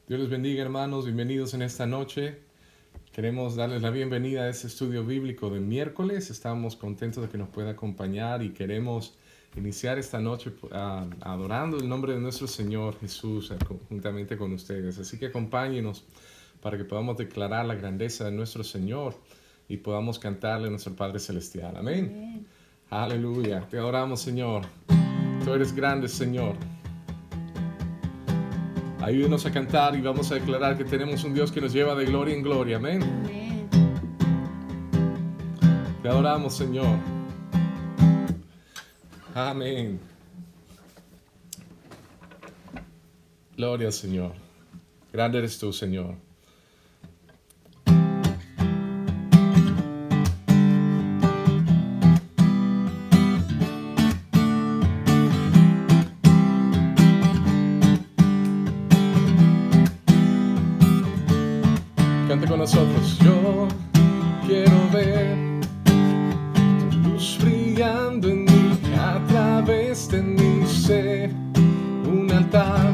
Dios les bendiga, hermanos, bienvenidos en esta noche. Queremos darles la bienvenida a este estudio bíblico de miércoles. Estamos contentos de que nos pueda acompañar y queremos iniciar esta noche adorando el nombre de nuestro Señor Jesús juntamente con ustedes. Así que acompáñenos para que podamos declarar la grandeza de nuestro Señor y podamos cantarle a nuestro Padre Celestial. Amén. Amén. Aleluya. Te adoramos, Señor. Tú eres grande, Señor. Ayúdenos a cantar y vamos a declarar que tenemos un Dios que nos lleva de gloria en gloria. Amén. Amén. Te adoramos, Señor. Amén. Gloria al Señor. Grande eres tú, Señor. Cante con nosotros. Yo quiero ver tu luz brillando en mí, a través de mi ser, un altar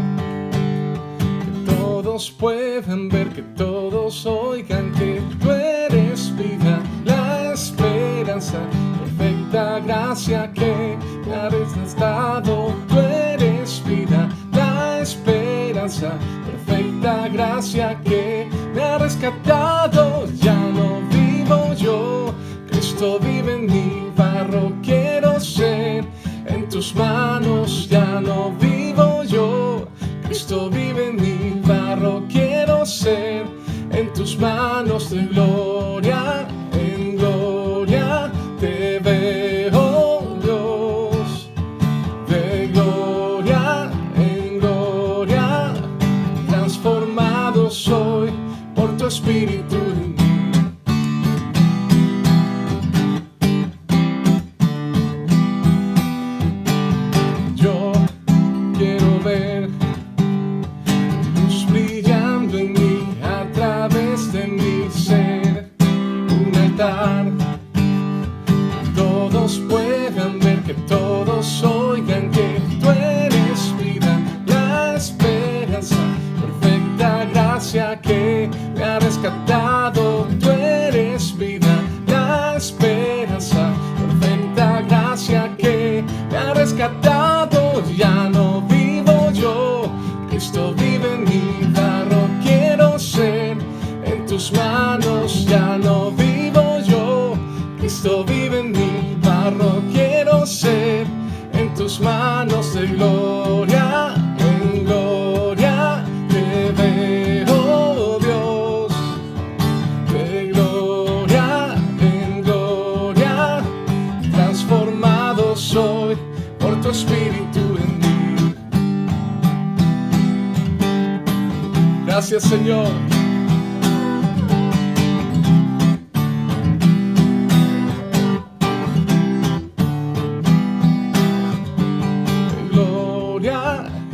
que todos puedan ver, que todos oigan que tú eres vida, la esperanza, perfecta gracia que me ha rescatado. Tú eres vida, la esperanza, perfecta gracia que me ha rescatado. Ya no vivo yo, Cristo vive en mí, barro quiero ser, en tus manos ya no vivo yo, Cristo vive en mí, barro quiero ser, en tus manos de gloria en gloria te veo, Dios, de gloria en gloria, transformado soy por tu Espíritu en mí. Yo quiero ver luz brillando en mí, a través de mi ser, un altar que todos puedan ver, que todos oigan que tú eres vida, la esperanza, perfecta gracia que me ha rescatado. Tú eres vida, la esperanza, perfecta gracia que me ha rescatado. Ya no vivo yo, Cristo vive en mí, barro quiero ser, en tus manos ya no vivo yo, Cristo vive en mí, barro quiero ser, en tus manos de gloria en gloria te veo, Dios, de gloria en gloria, transformado soy por tu Espíritu en mí. Gracias, Señor.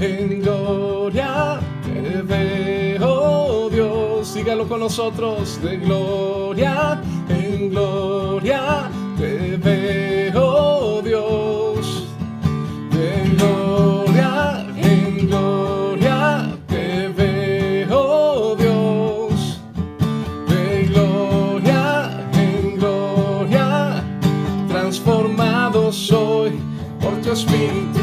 En gloria te veo, Dios. Dígalo con nosotros. De gloria en gloria te veo, Dios. De gloria en gloria te veo, Dios. De gloria en gloria, transformado soy por tu Espíritu.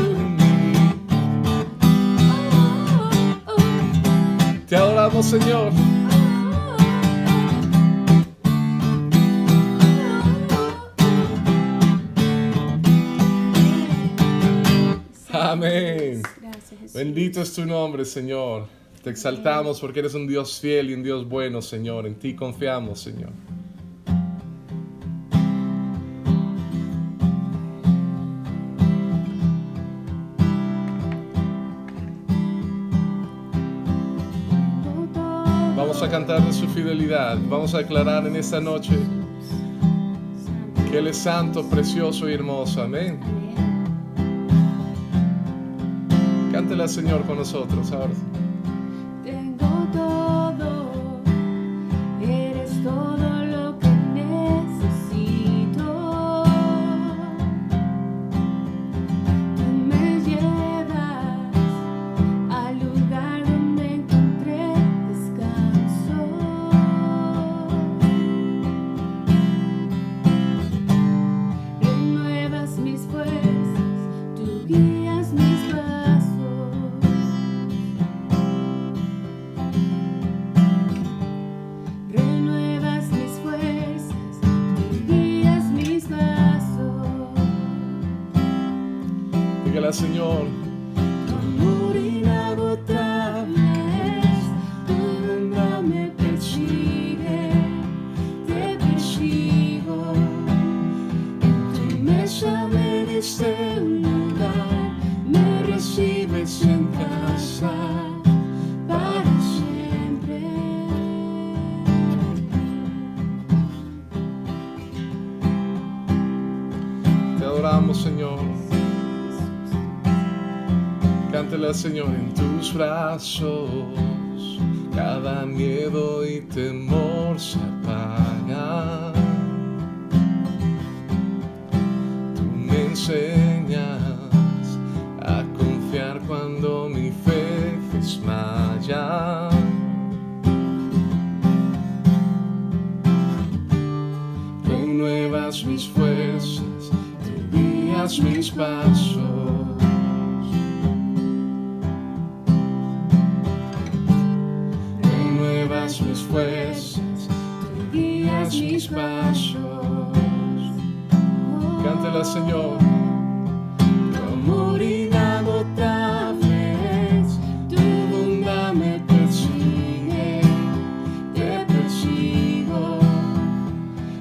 Te adoramos, Señor. Amén. Gracias, Jesús. Bendito es tu nombre, Señor. Te exaltamos porque eres un Dios fiel y un Dios bueno, Señor. En ti confiamos, Señor. Vamos a cantar de su fidelidad. Vamos a declarar en esta noche que Él es santo, precioso y hermoso. Amén. Cántele al Señor con nosotros ahora. Tengo todo, eres todo lo que necesito. Tú me llevas al lugar donde encontré Señor. Tu amor inagotable es, tu bondad me persigue, te persigo. En tu mesa me diste un lugar, me recibes en casa para siempre. Te adoramos, Señor. Cántale al Señor. En tus brazos cada miedo y temor se apaga. Tú me enseñas a confiar cuando mi fe desmaya. Renuevas mis fuerzas, tú guías mis pasos. Renuevas mis fuerzas, tú guías mis pasos. Cántale al Señor. Tu amor inagotable es, tu bondad me persigue, te persigo.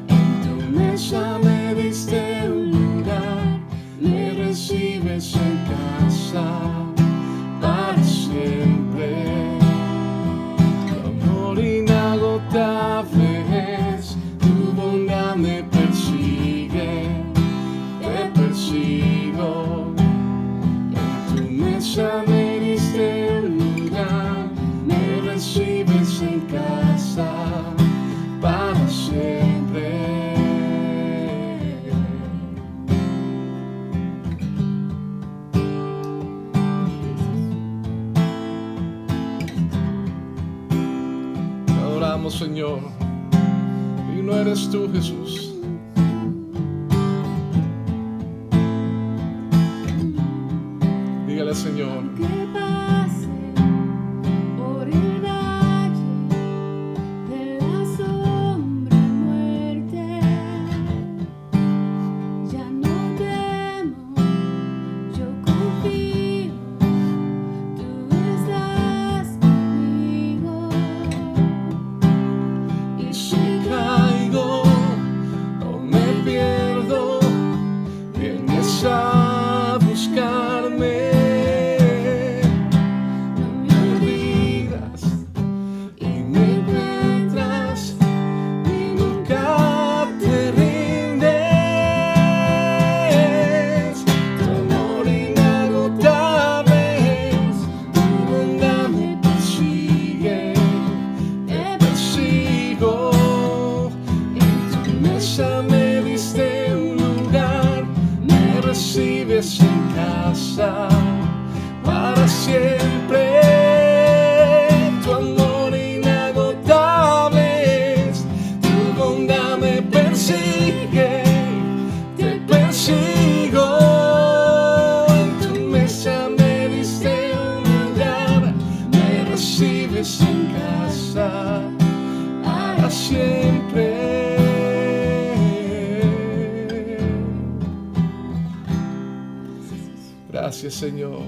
En tu mesa me diste un lugar, me recibes en casa para siempre. Tu amor inagotable es, tu bondad me persigue, te persigo. En tu mesa me diste un lugar, me recibes en casa para siempre. Te adoramos, Señor. Digno eres tú, Jesús. Dígale, Señor. Que pase por el valle de la sombra y muerte, ya no temo, yo confío, tú estás conmigo. Y si caigo o me pierdo, vienes a buscarme. Recibes en casa para siempre. Tu amor inagotable es, tu bondad me persigue, te persigo. En tu mesa me diste un lugar, me recibes en casa para siempre. Gracias, Señor.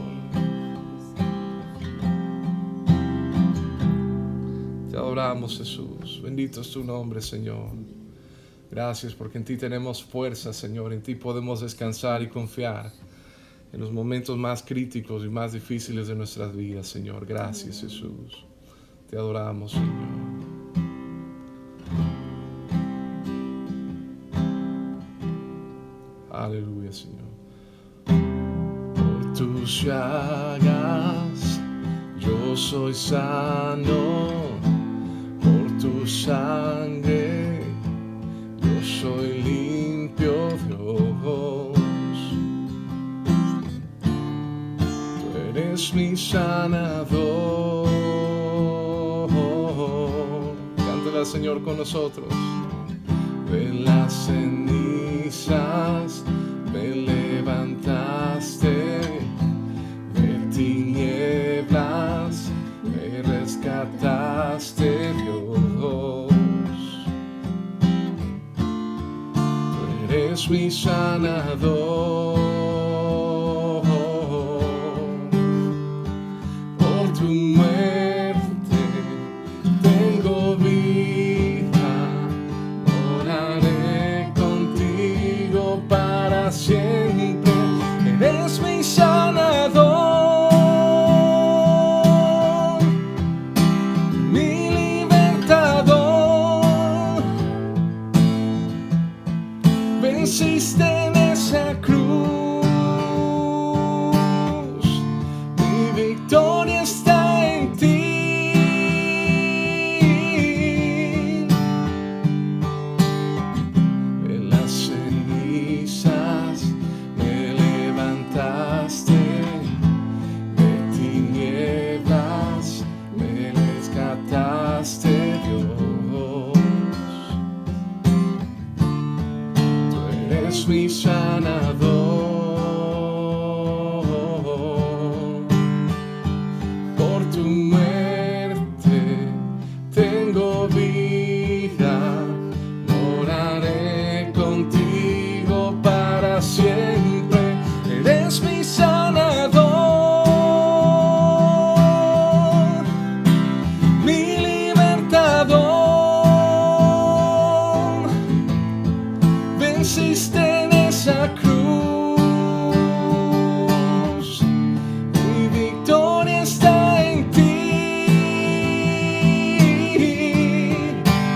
Te adoramos, Jesús. Bendito es tu nombre, Señor. Gracias porque en ti tenemos fuerza, Señor. En ti podemos descansar y confiar en los momentos más críticos y más difíciles de nuestras vidas, Señor. Gracias, Jesús. Te adoramos, Señor. Aleluya, Señor. Tus llagas yo soy sano, por tu sangre yo soy limpio, Dios. Tú eres mi sanador. Cántale al Señor con nosotros. De las cenizas me levantaste, de tinieblas me rescataste, Dios. Tú eres mi sanador. eres mi sanador. Por tu muerte tengo vida, moraré contigo para siempre. Eres mi sanador, mi libertador. Venciste en esa cruz, mi victoria está en ti.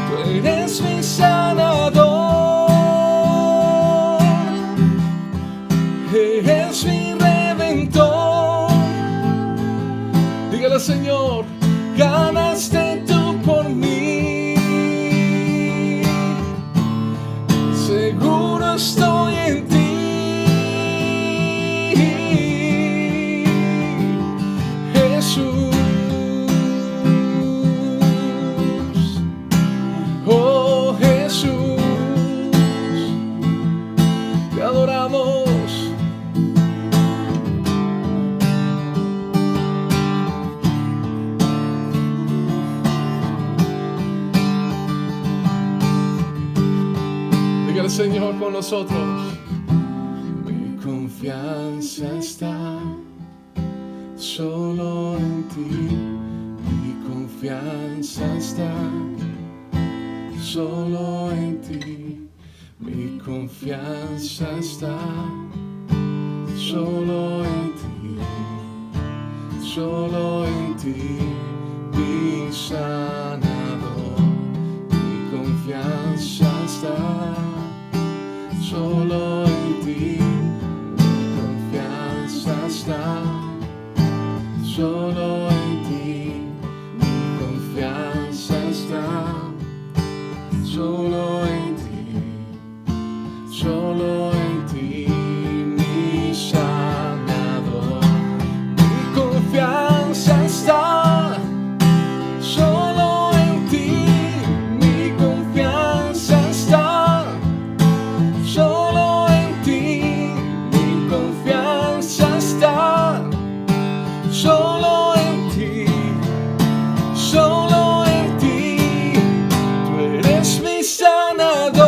Tú eres mi sanador, eres mi redentor. Dígale, Señor, ganaste tú por mí. Seguro estoy en ti. Jesús, oh Jesús, te adoramos. Dígale, Señor, con nosotros. Mi confianza está solo en ti. Mi confianza está solo en ti. Mi confianza está solo en ti. Solo en ti, mi sanador. Mi confianza está solo en ti. Mi confianza está solo en ti. Mi confianza está solo en ti. Solo en ti, mi sanador. Mi confianza está solo en ti. Mi confianza está solo en ti. Mi confianza está solo en ti. Solo en ti. Tú eres mi sanador,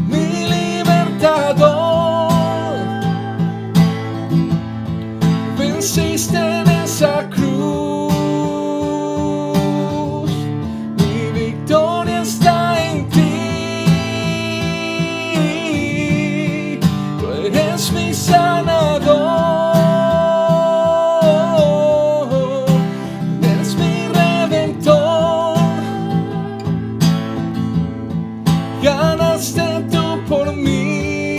mi libertador. Venciste en esa cruz, mi victoria está en ti. Tú eres mi sanador, eres mi redentor. Ganaste tú por mí.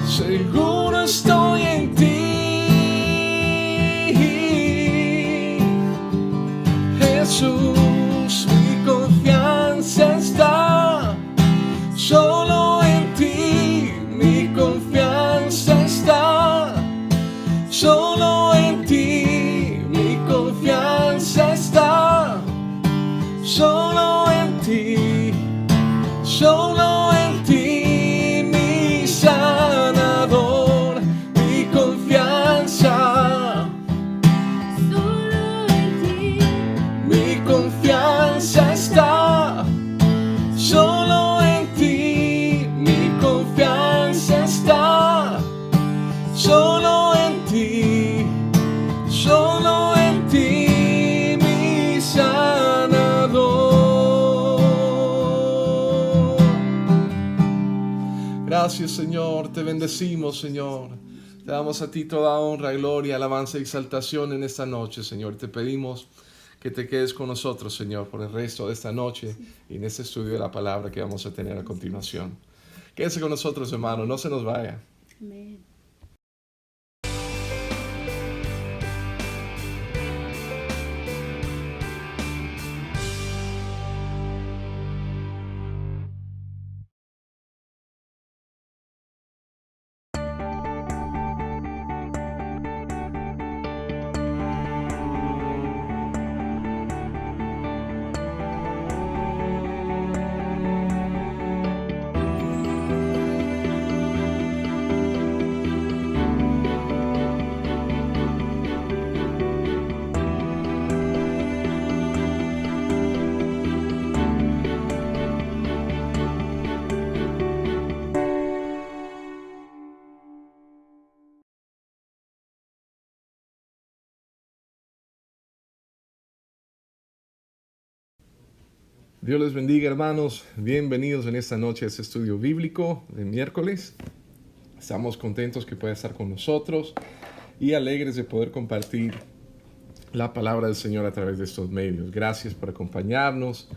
Seguro estoy en ti. Jesús, mi confianza está solo en ti. Mi confianza está solo en ti. Mi confianza está solo en ti. Solo en ti, mi sanador. Mi confianza Solo en ti, mi confianza está solo en ti. Mi confianza está solo en ti. Solo en ti, mi sanador. Gracias, Señor. Te bendecimos, Señor. Te damos a ti toda honra, gloria, alabanza y exaltación en esta noche, Señor. Te pedimos que te quedes con nosotros, Señor, por el resto de esta noche y en este estudio de la palabra que vamos a tener a continuación. Quédese con nosotros, hermano, no se nos vaya. amén. Dios les bendiga, hermanos. Bienvenidos en esta noche a este estudio bíblico de miércoles. Estamos contentos que pueda estar con nosotros y alegres de poder compartir la palabra del Señor a través de estos medios. Gracias por acompañarnos.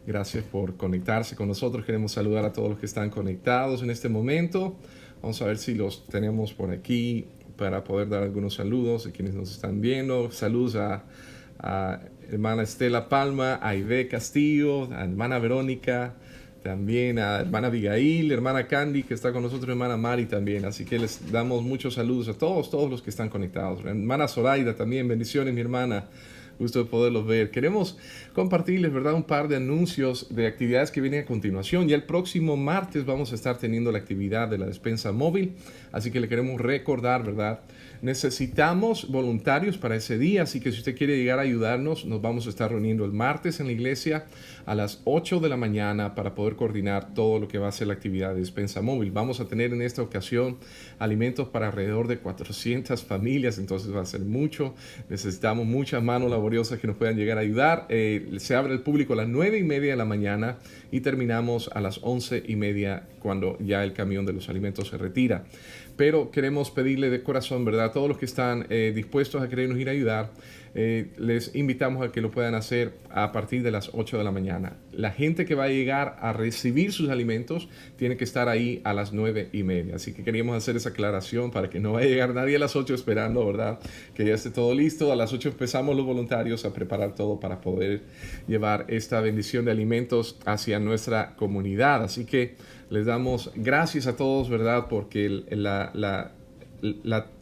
Gracias por conectarse con nosotros. Queremos saludar a todos los que están conectados en este momento. Vamos a ver si los tenemos por aquí para poder dar algunos saludos a quienes nos están viendo. Saludos a hermana Estela Palma, a Ive Castillo, a hermana Verónica, también a hermana Abigail, hermana Candy que está con nosotros, hermana Mari también. Así que les damos muchos saludos a todos los que están conectados. Hermana Zoraida también, bendiciones mi hermana. Gusto de poderlos ver. Queremos compartirles, ¿verdad?, un par de anuncios de actividades que vienen a continuación. Ya el próximo martes vamos a estar teniendo la actividad de la despensa móvil, así que le queremos recordar, ¿verdad? Necesitamos voluntarios para ese día, así que si usted quiere llegar a ayudarnos, nos vamos a estar reuniendo el martes en la iglesia a las 8 de la mañana para poder coordinar todo lo que va a ser la actividad de despensa móvil. Vamos a tener en esta ocasión alimentos para alrededor de 400 familias, entonces va a ser mucho. Necesitamos muchas manos laboriosas que nos puedan llegar a ayudar. Se abre el público a las 9:30 de la mañana y terminamos a las 11:30 cuando ya el camión de los alimentos se retira. Pero queremos pedirle de corazón, ¿verdad?, a todos los que están dispuestos a querernos ir a ayudar, les invitamos a que lo puedan hacer a partir de las 8 de la mañana. La gente que va a llegar a recibir sus alimentos tiene que estar ahí a las 9:30. Así que queríamos hacer esa aclaración para que no vaya a llegar nadie a las 8 esperando, ¿verdad?, que ya esté todo listo. A las 8 empezamos los voluntarios a preparar todo para poder llevar esta bendición de alimentos hacia nuestra comunidad. Así que les damos gracias a todos, ¿verdad?, porque la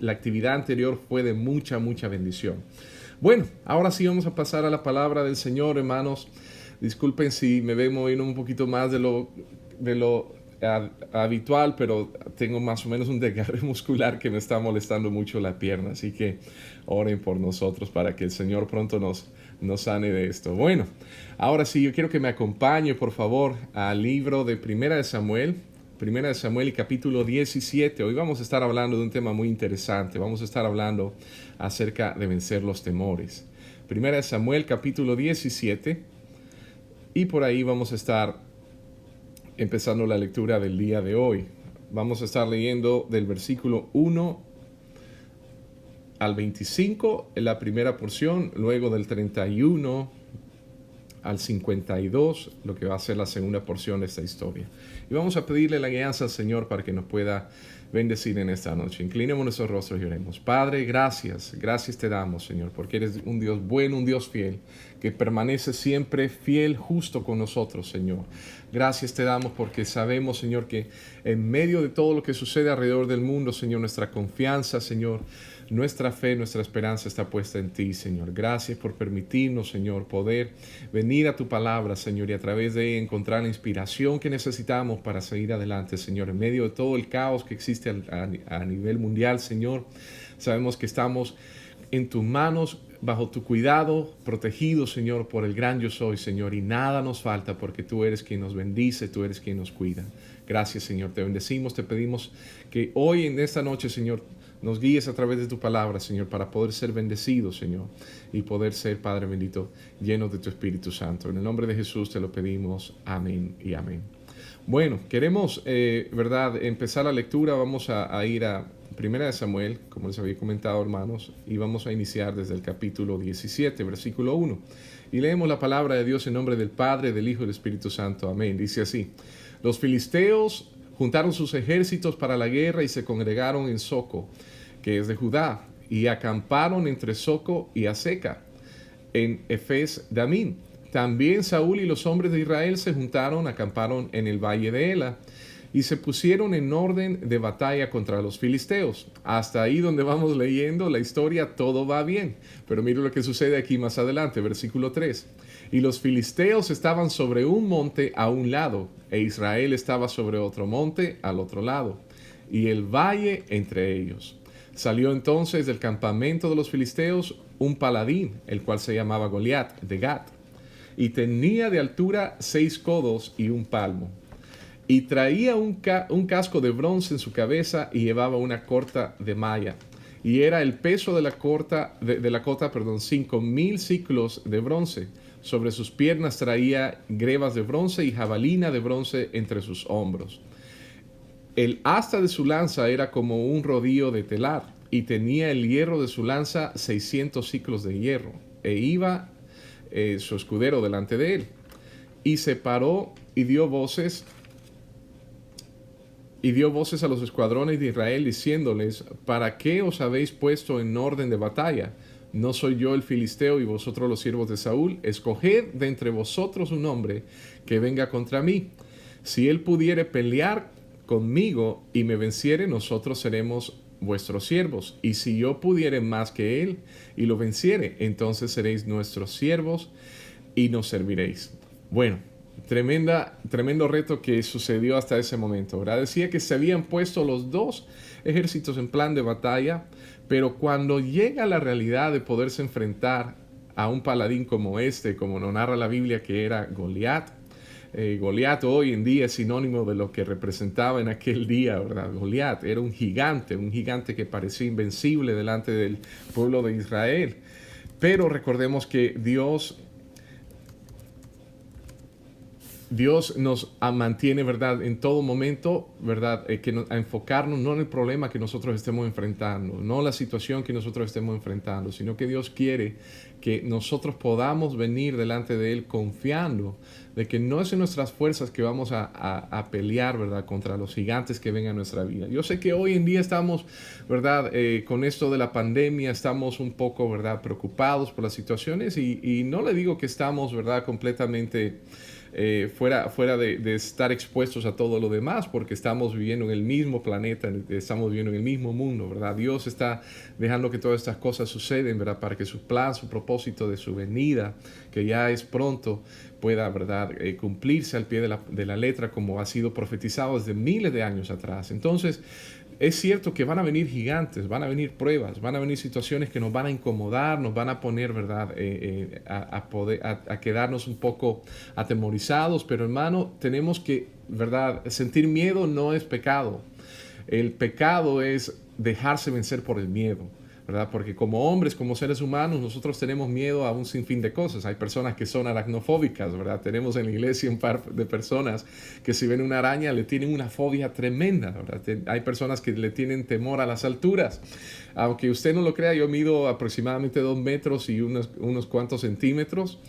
actividad anterior fue de mucha bendición. Bueno, ahora sí vamos a pasar a la palabra del Señor, hermanos. Disculpen si me ven moviendo un poquito más de lo habitual, pero tengo más o menos un desgarre muscular que me está molestando mucho la pierna. Así que oren por nosotros para que el Señor pronto nos sane de esto. Bueno, ahora sí, yo quiero que me acompañe, por favor, al libro de Primera de Samuel y capítulo 17. Hoy vamos a estar hablando de un tema muy interesante. Vamos a estar hablando acerca de vencer los temores. Primera de Samuel, capítulo 17. Y por ahí vamos a estar empezando la lectura del día de hoy. Vamos a estar leyendo del versículo 1 al 25 en la primera porción, luego del 31 al 52, lo que va a ser la segunda porción de esta historia. Y vamos a pedirle la guianza al Señor para que nos pueda bendecir en esta noche. Inclinemos nuestros rostros y oremos. Padre, gracias te damos, Señor, porque eres un Dios bueno, un Dios fiel, que permanece siempre fiel, justo con nosotros, Señor. Gracias te damos porque sabemos, Señor, que en medio de todo lo que sucede alrededor del mundo, Señor, nuestra confianza, Señor, nuestra fe, nuestra esperanza está puesta en ti, Señor. Gracias por permitirnos, Señor, poder venir a tu palabra, Señor, y a través de ella encontrar la inspiración que necesitamos para seguir adelante, Señor. En medio de todo el caos que existe a nivel mundial, Señor, sabemos que estamos en tus manos, bajo tu cuidado, protegidos, Señor, por el gran yo soy, Señor, y nada nos falta porque tú eres quien nos bendice, tú eres quien nos cuida. Gracias, Señor, te bendecimos, te pedimos que hoy en esta noche, Señor, nos guíes a través de tu palabra, Señor, para poder ser bendecidos, Señor, y poder ser, Padre bendito, llenos de tu Espíritu Santo. En el nombre de Jesús te lo pedimos. Amén y amén. Bueno, queremos, ¿verdad?, empezar la lectura. Vamos a ir a Primera de Samuel, como les había comentado, hermanos, y vamos a iniciar desde el capítulo 17, versículo 1. Y leemos la palabra de Dios en nombre del Padre, del Hijo y del Espíritu Santo. Amén. Dice así: Los filisteos juntaron sus ejércitos para la guerra y se congregaron en Soco, que es de Judá, y acamparon entre Soco y Aseca, en Efes Damín. También Saúl y los hombres de Israel se juntaron, acamparon en el valle de Ela, y se pusieron en orden de batalla contra los filisteos. Hasta ahí donde vamos leyendo la historia, todo va bien. Pero mire lo que sucede aquí más adelante, versículo 3. Y los filisteos estaban sobre un monte a un lado, e Israel estaba sobre otro monte al otro lado, y el valle entre ellos. Salió entonces del campamento de los filisteos un paladín, el cual se llamaba Goliat, de Gat, y tenía de altura 6 codos y un palmo. Y traía un casco de bronce en su cabeza y llevaba una corta de malla. y era el peso de la cota, 5,000 ciclos de bronce. Sobre sus piernas traía grebas de bronce y jabalina de bronce entre sus hombros. El asta de su lanza era como un rodillo de telar, y tenía el hierro de su lanza 600 ciclos de hierro, e iba su escudero delante de él. Y se paró y dio voces a los escuadrones de Israel, diciéndoles: ¿para qué os habéis puesto en orden de batalla? ¿No soy yo el filisteo y vosotros los siervos de Saúl? Escoged de entre vosotros un hombre que venga contra mí. Si él pudiere pelear conmigo y me venciere, nosotros seremos vuestros siervos. Y si yo pudiere más que él y lo venciere, entonces seréis nuestros siervos y nos serviréis. Bueno, tremendo reto que sucedió hasta ese momento, ¿verdad? Decía que se habían puesto los dos ejércitos en plan de batalla, pero cuando llega la realidad de poderse enfrentar a un paladín como como nos narra la Biblia que era Goliat. Goliat hoy en día es sinónimo de lo que representaba en aquel día, ¿verdad? Goliat era un gigante que parecía invencible delante del pueblo de Israel. Pero recordemos que Dios nos mantiene, ¿verdad?, en todo momento, ¿verdad?, a enfocarnos no en el problema que nosotros estemos enfrentando, no la situación que nosotros estemos enfrentando, sino que Dios quiere que nosotros podamos venir delante de Él confiando de que no es en nuestras fuerzas que vamos a pelear, ¿verdad?, contra los gigantes que vengan a nuestra vida. Yo sé que hoy en día estamos, ¿verdad?, con esto de la pandemia, estamos un poco, ¿verdad?, preocupados por las situaciones y no le digo que estamos, ¿verdad?, completamente fuera de estar expuestos a todo lo demás, porque estamos viviendo en el mismo planeta, estamos viviendo en el mismo mundo, ¿verdad? Dios está dejando que todas estas cosas suceden, ¿verdad? Para que su plan, su propósito de su venida, que ya es pronto, pueda, ¿verdad?, cumplirse al pie de la letra, como ha sido profetizado desde miles de años atrás. Entonces, es cierto que van a venir gigantes, van a venir pruebas, van a venir situaciones que nos van a incomodar, nos van a poner, ¿verdad?, a quedarnos un poco atemorizados, pero hermano, tenemos que, ¿verdad?, sentir miedo no es pecado. El pecado es dejarse vencer por el miedo, ¿verdad? Porque como hombres, como seres humanos, nosotros tenemos miedo a un sinfín de cosas. Hay personas que son aracnofóbicas, ¿verdad? Tenemos en la iglesia un par de personas que si ven una araña le tienen una fobia tremenda, ¿verdad? Hay personas que le tienen temor a las alturas. Aunque usted no lo crea, yo mido aproximadamente 2 metros y unos cuantos centímetros.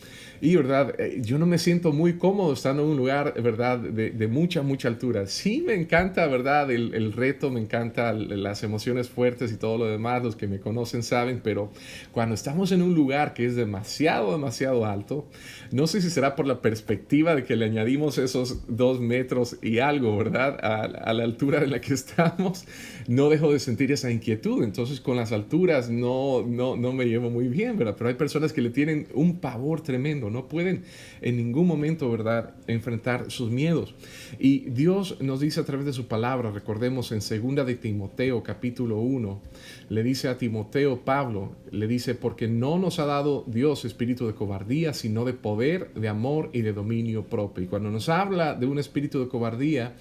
Y, ¿verdad?, yo no me siento muy cómodo estando en un lugar, ¿verdad?, de mucha altura. Sí me encanta, ¿verdad?, el reto, me encantan las emociones fuertes y todo lo demás. Los que me conocen saben, pero cuando estamos en un lugar que es demasiado alto, no sé si será por la perspectiva de que le añadimos esos 2 metros y algo, ¿verdad?, a la altura en la que estamos, no dejo de sentir esa inquietud. Entonces, con las alturas no me llevo muy bien, ¿verdad? Pero hay personas que le tienen un pavor tremendo. No pueden en ningún momento, ¿verdad?, enfrentar sus miedos. Y Dios nos dice a través de su palabra, recordemos en 2 de Timoteo, capítulo 1, le dice a Timoteo, Pablo, le dice: porque no nos ha dado Dios espíritu de cobardía, sino de poder, de amor y de dominio propio. Y cuando nos habla de un espíritu de cobardía,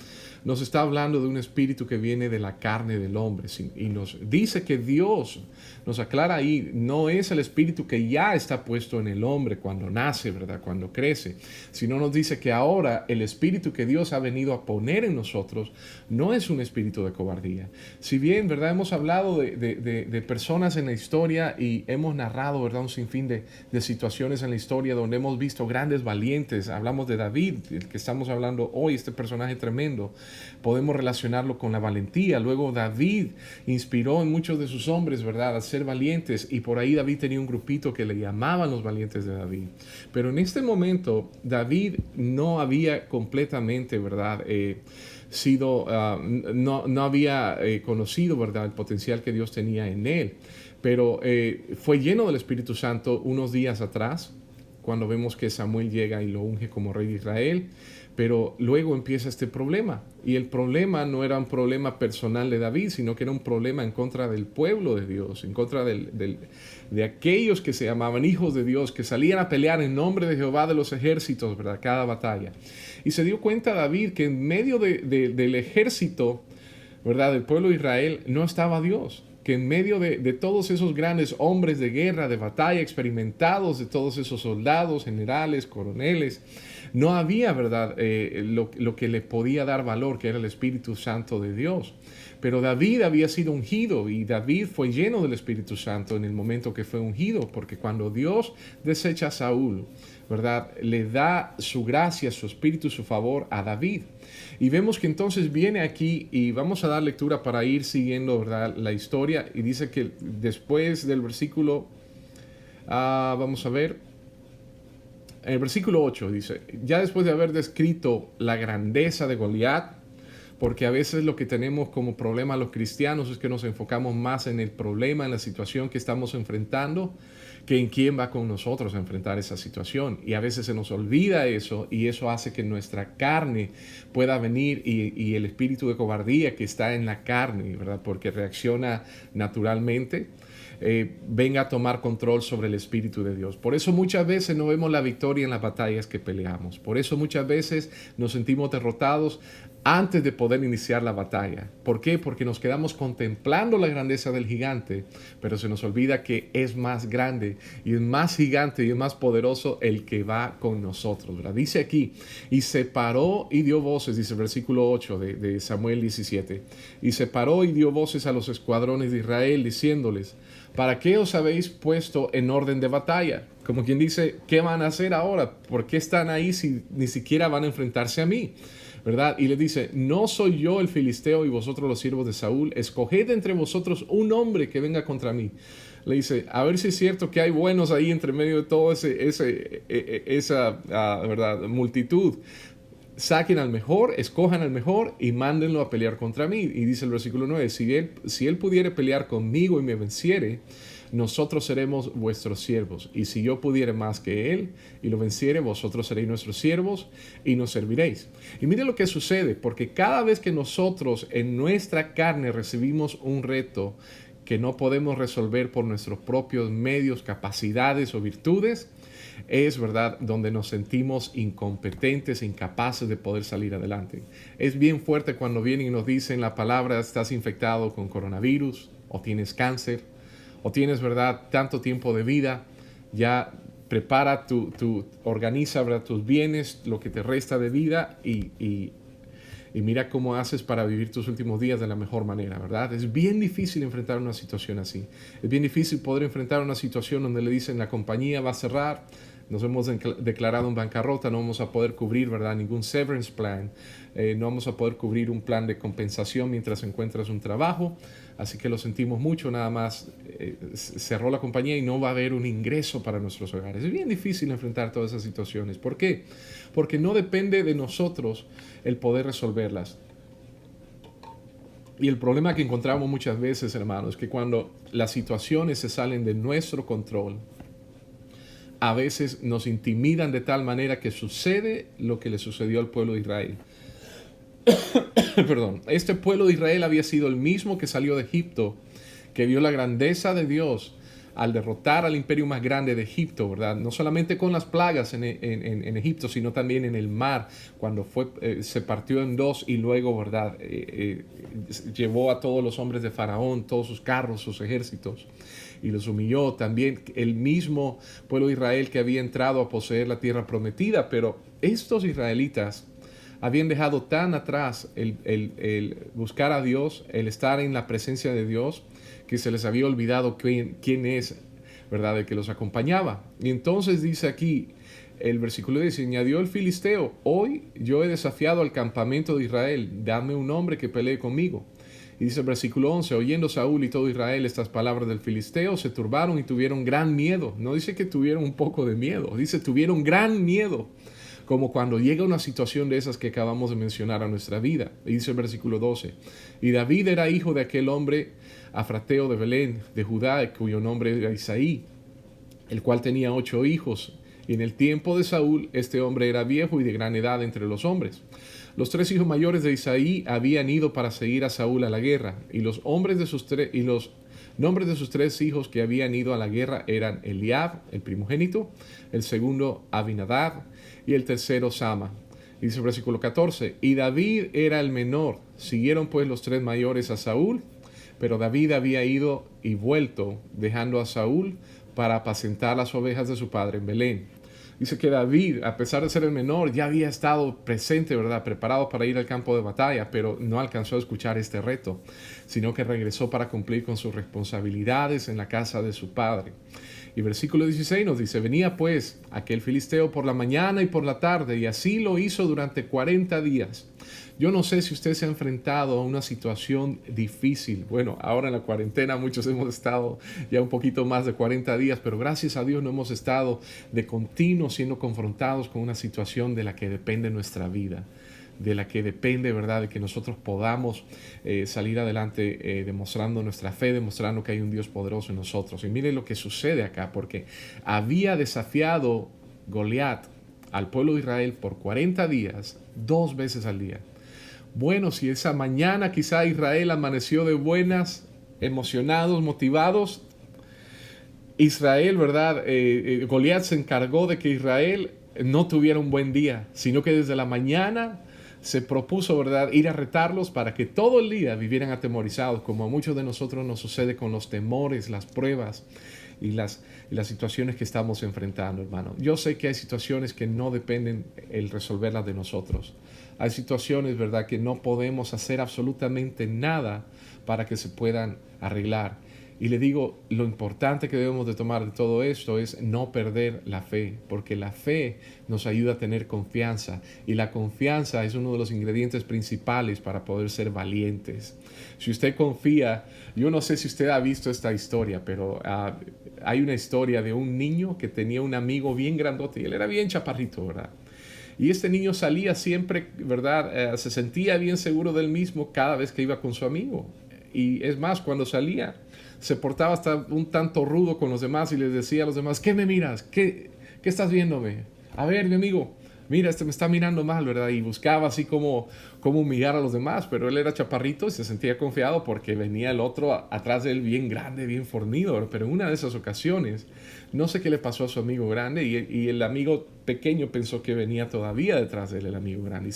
nos está hablando de un espíritu que viene de la carne del hombre. Y nos dice que Dios, nos aclara ahí, no es el espíritu que ya está puesto en el hombre cuando nace, ¿verdad?, cuando crece, sino nos dice que ahora el espíritu que Dios ha venido a poner en nosotros no es un espíritu de cobardía. Si bien, ¿verdad?, hemos hablado de personas en la historia y hemos narrado, ¿verdad?, un sinfín de situaciones en la historia donde hemos visto grandes valientes. Hablamos de David, el que estamos hablando hoy, este personaje tremendo. Podemos relacionarlo con la valentía. Luego David inspiró en muchos de sus hombres, ¿verdad?, a ser valientes, y por ahí David tenía un grupito que le llamaban los valientes de David. Pero en este momento David no había completamente, ¿verdad?, no había conocido, ¿verdad?, el potencial que Dios tenía en él. Pero fue lleno del Espíritu Santo unos días atrás, cuando vemos que Samuel llega y lo unge como rey de Israel. Pero luego empieza este problema, y el problema no era un problema personal de David, sino que era un problema en contra del pueblo de Dios, en contra de aquellos que se llamaban hijos de Dios, que salían a pelear en nombre de Jehová de los ejércitos, ¿verdad?, cada batalla. Y se dio cuenta David que en medio del ejército, ¿verdad?, del pueblo de Israel no estaba Dios, porque en medio de todos esos grandes hombres de guerra, de batalla, experimentados, de todos esos soldados, generales, coroneles, no había, ¿verdad?, lo que le podía dar valor, que era el Espíritu Santo de Dios. Pero David había sido ungido y David fue lleno del Espíritu Santo en el momento que fue ungido, porque cuando Dios desecha a Saúl, ¿verdad?, le da su gracia, su espíritu, su favor a David. Y vemos que entonces viene aquí y vamos a dar lectura para ir siguiendo, ¿verdad?, la historia. Y dice que después del versículo, vamos a ver, en el versículo 8 dice, ya después de haber descrito la grandeza de Goliat, porque a veces lo que tenemos como problema los cristianos es que nos enfocamos más en el problema, en la situación que estamos enfrentando, que en quién va con nosotros a enfrentar esa situación. Y a veces se nos olvida eso, y eso hace que nuestra carne pueda venir y el espíritu de cobardía que está en la carne, ¿verdad?, porque reacciona naturalmente, venga a tomar control sobre el Espíritu de Dios. Por eso muchas veces no vemos la victoria en las batallas que peleamos. Por eso muchas veces nos sentimos derrotados antes de poder iniciar la batalla. ¿Por qué? Porque nos quedamos contemplando la grandeza del gigante, pero se nos olvida que es más grande y es más gigante y es más poderoso el que va con nosotros, ¿verdad? Dice aquí, y se paró y dio voces, dice el versículo 8 de Samuel 17, y se paró y dio voces a los escuadrones de Israel, diciéndoles, ¿para qué os habéis puesto en orden de batalla? Como quien dice, ¿qué van a hacer ahora? ¿Por qué están ahí si ni siquiera van a enfrentarse a mí? ¿Verdad? Y le dice, ¿no soy yo el filisteo y vosotros los siervos de Saúl? Escoged entre vosotros un hombre que venga contra mí. Le dice, a ver si es cierto que hay buenos ahí entre medio de toda esa ¿verdad?, multitud. Saquen al mejor, escojan al mejor y mándenlo a pelear contra mí. Y dice el versículo 9, si él pudiere pelear conmigo y me venciere, nosotros seremos vuestros siervos. Y si yo pudiere más que él y lo venciere, vosotros seréis nuestros siervos y nos serviréis. Y mire lo que sucede, porque cada vez que nosotros en nuestra carne recibimos un reto que no podemos resolver por nuestros propios medios, capacidades o virtudes, es, ¿verdad?, donde nos sentimos incompetentes, incapaces de poder salir adelante. Es bien fuerte cuando vienen y nos dicen la palabra, estás infectado con coronavirus, o tienes cáncer, o tienes, ¿verdad?, tanto tiempo de vida, ya prepara organiza, ¿verdad?, tus bienes, lo que te resta de vida y mira cómo haces para vivir tus últimos días de la mejor manera, ¿verdad? Es bien difícil enfrentar una situación así. Es bien difícil poder enfrentar una situación donde le dicen la compañía va a cerrar, nos hemos declarado en bancarrota, no vamos a poder cubrir, ¿verdad?, ningún severance plan, no vamos a poder cubrir un plan de compensación mientras encuentras un trabajo, así que lo sentimos mucho, nada más cerró la compañía y no va a haber un ingreso para nuestros hogares. Es bien difícil enfrentar todas esas situaciones. ¿Por qué? Porque no depende de nosotros el poder resolverlas. Y el problema que encontramos muchas veces, hermanos, es que cuando las situaciones se salen de nuestro control, a veces nos intimidan de tal manera que sucede lo que le sucedió al pueblo de Israel. Perdón, este pueblo de Israel había sido el mismo que salió de Egipto, que vio la grandeza de Dios al derrotar al imperio más grande de Egipto, ¿verdad? No solamente con las plagas en Egipto, sino también en el mar, cuando se partió en dos y luego, ¿verdad?, llevó a todos los hombres de Faraón, todos sus carros, sus ejércitos, y los humilló. También el mismo pueblo de Israel que había entrado a poseer la tierra prometida, pero estos israelitas habían dejado tan atrás el buscar a Dios, el estar en la presencia de Dios, que se les había olvidado quién es, ¿verdad?, el que los acompañaba. Y entonces dice aquí, el versículo dice, añadió el filisteo, hoy yo he desafiado al campamento de Israel, dame un hombre que pelee conmigo. Y dice el versículo 11, oyendo Saúl y todo Israel estas palabras del filisteo, se turbaron y tuvieron gran miedo. No dice que tuvieron un poco de miedo, dice tuvieron gran miedo, como cuando llega una situación de esas que acabamos de mencionar a nuestra vida. Y dice el versículo 12, y David era hijo de aquel hombre afrateo de Belén, de Judá, cuyo nombre era Isaí, el cual tenía 8 hijos. Y en el tiempo de Saúl, este hombre era viejo y de gran edad entre los hombres. Los 3 hijos mayores de Isaí habían ido para seguir a Saúl a la guerra, y los nombres de sus 3 hijos que habían ido a la guerra eran Eliab, el primogénito, el segundo Abinadab, y el tercero Sama. Y dice el versículo 14, y David era el menor. Siguieron pues los 3 mayores a Saúl, Pero David había ido y vuelto, dejando a Saúl para apacentar las ovejas de su padre en Belén. Dice que David, a pesar de ser el menor, ya había estado presente, ¿verdad? Preparado para ir al campo de batalla, pero no alcanzó a escuchar este reto, sino que regresó para cumplir con sus responsabilidades en la casa de su padre. Y versículo 16 nos dice, venía pues aquel filisteo por la mañana y por la tarde, y así lo hizo durante 40 días. Yo no sé si usted se ha enfrentado a una situación difícil. Bueno, ahora en la cuarentena muchos hemos estado ya un poquito más de 40 días, pero gracias a Dios no hemos estado de continuo siendo confrontados con una situación de la que depende nuestra vida, de la que depende, ¿verdad?, de que nosotros podamos salir adelante demostrando nuestra fe, demostrando que hay un Dios poderoso en nosotros. Y mire lo que sucede acá, porque había desafiado Goliat al pueblo de Israel por 40 días, 2 veces al día. Bueno, si esa mañana quizá Israel amaneció de buenas, emocionados, motivados, Israel, ¿verdad? Goliat se encargó de que Israel no tuviera un buen día, sino que desde la mañana se propuso, ¿verdad?, ir a retarlos para que todo el día vivieran atemorizados, como a muchos de nosotros nos sucede con los temores, las pruebas y las situaciones que estamos enfrentando, hermano. Yo sé que hay situaciones que no dependen el resolverlas de nosotros. Hay situaciones, ¿verdad?, que no podemos hacer absolutamente nada para que se puedan arreglar. Y le digo, lo importante que debemos de tomar de todo esto es no perder la fe, porque la fe nos ayuda a tener confianza, y la confianza es uno de los ingredientes principales para poder ser valientes. Si usted confía, yo no sé si usted ha visto esta historia, pero hay una historia de un niño que tenía un amigo bien grandote, y él era bien chaparrito, ¿verdad? Y este niño salía siempre, ¿verdad? Se sentía bien seguro del mismo cada vez que iba con su amigo. Y es más, cuando salía, se portaba hasta un tanto rudo con los demás y les decía a los demás, ¿qué me miras? ¿Qué estás viéndome? A ver, mi amigo, mira, me está mirando mal, ¿verdad? Y buscaba así como humillar a los demás, pero él era chaparrito y se sentía confiado porque venía el otro atrás de él bien grande, bien fornido. Pero en una de esas ocasiones, no sé qué le pasó a su amigo grande, y el amigo pequeño pensó que venía todavía detrás de él el amigo grande,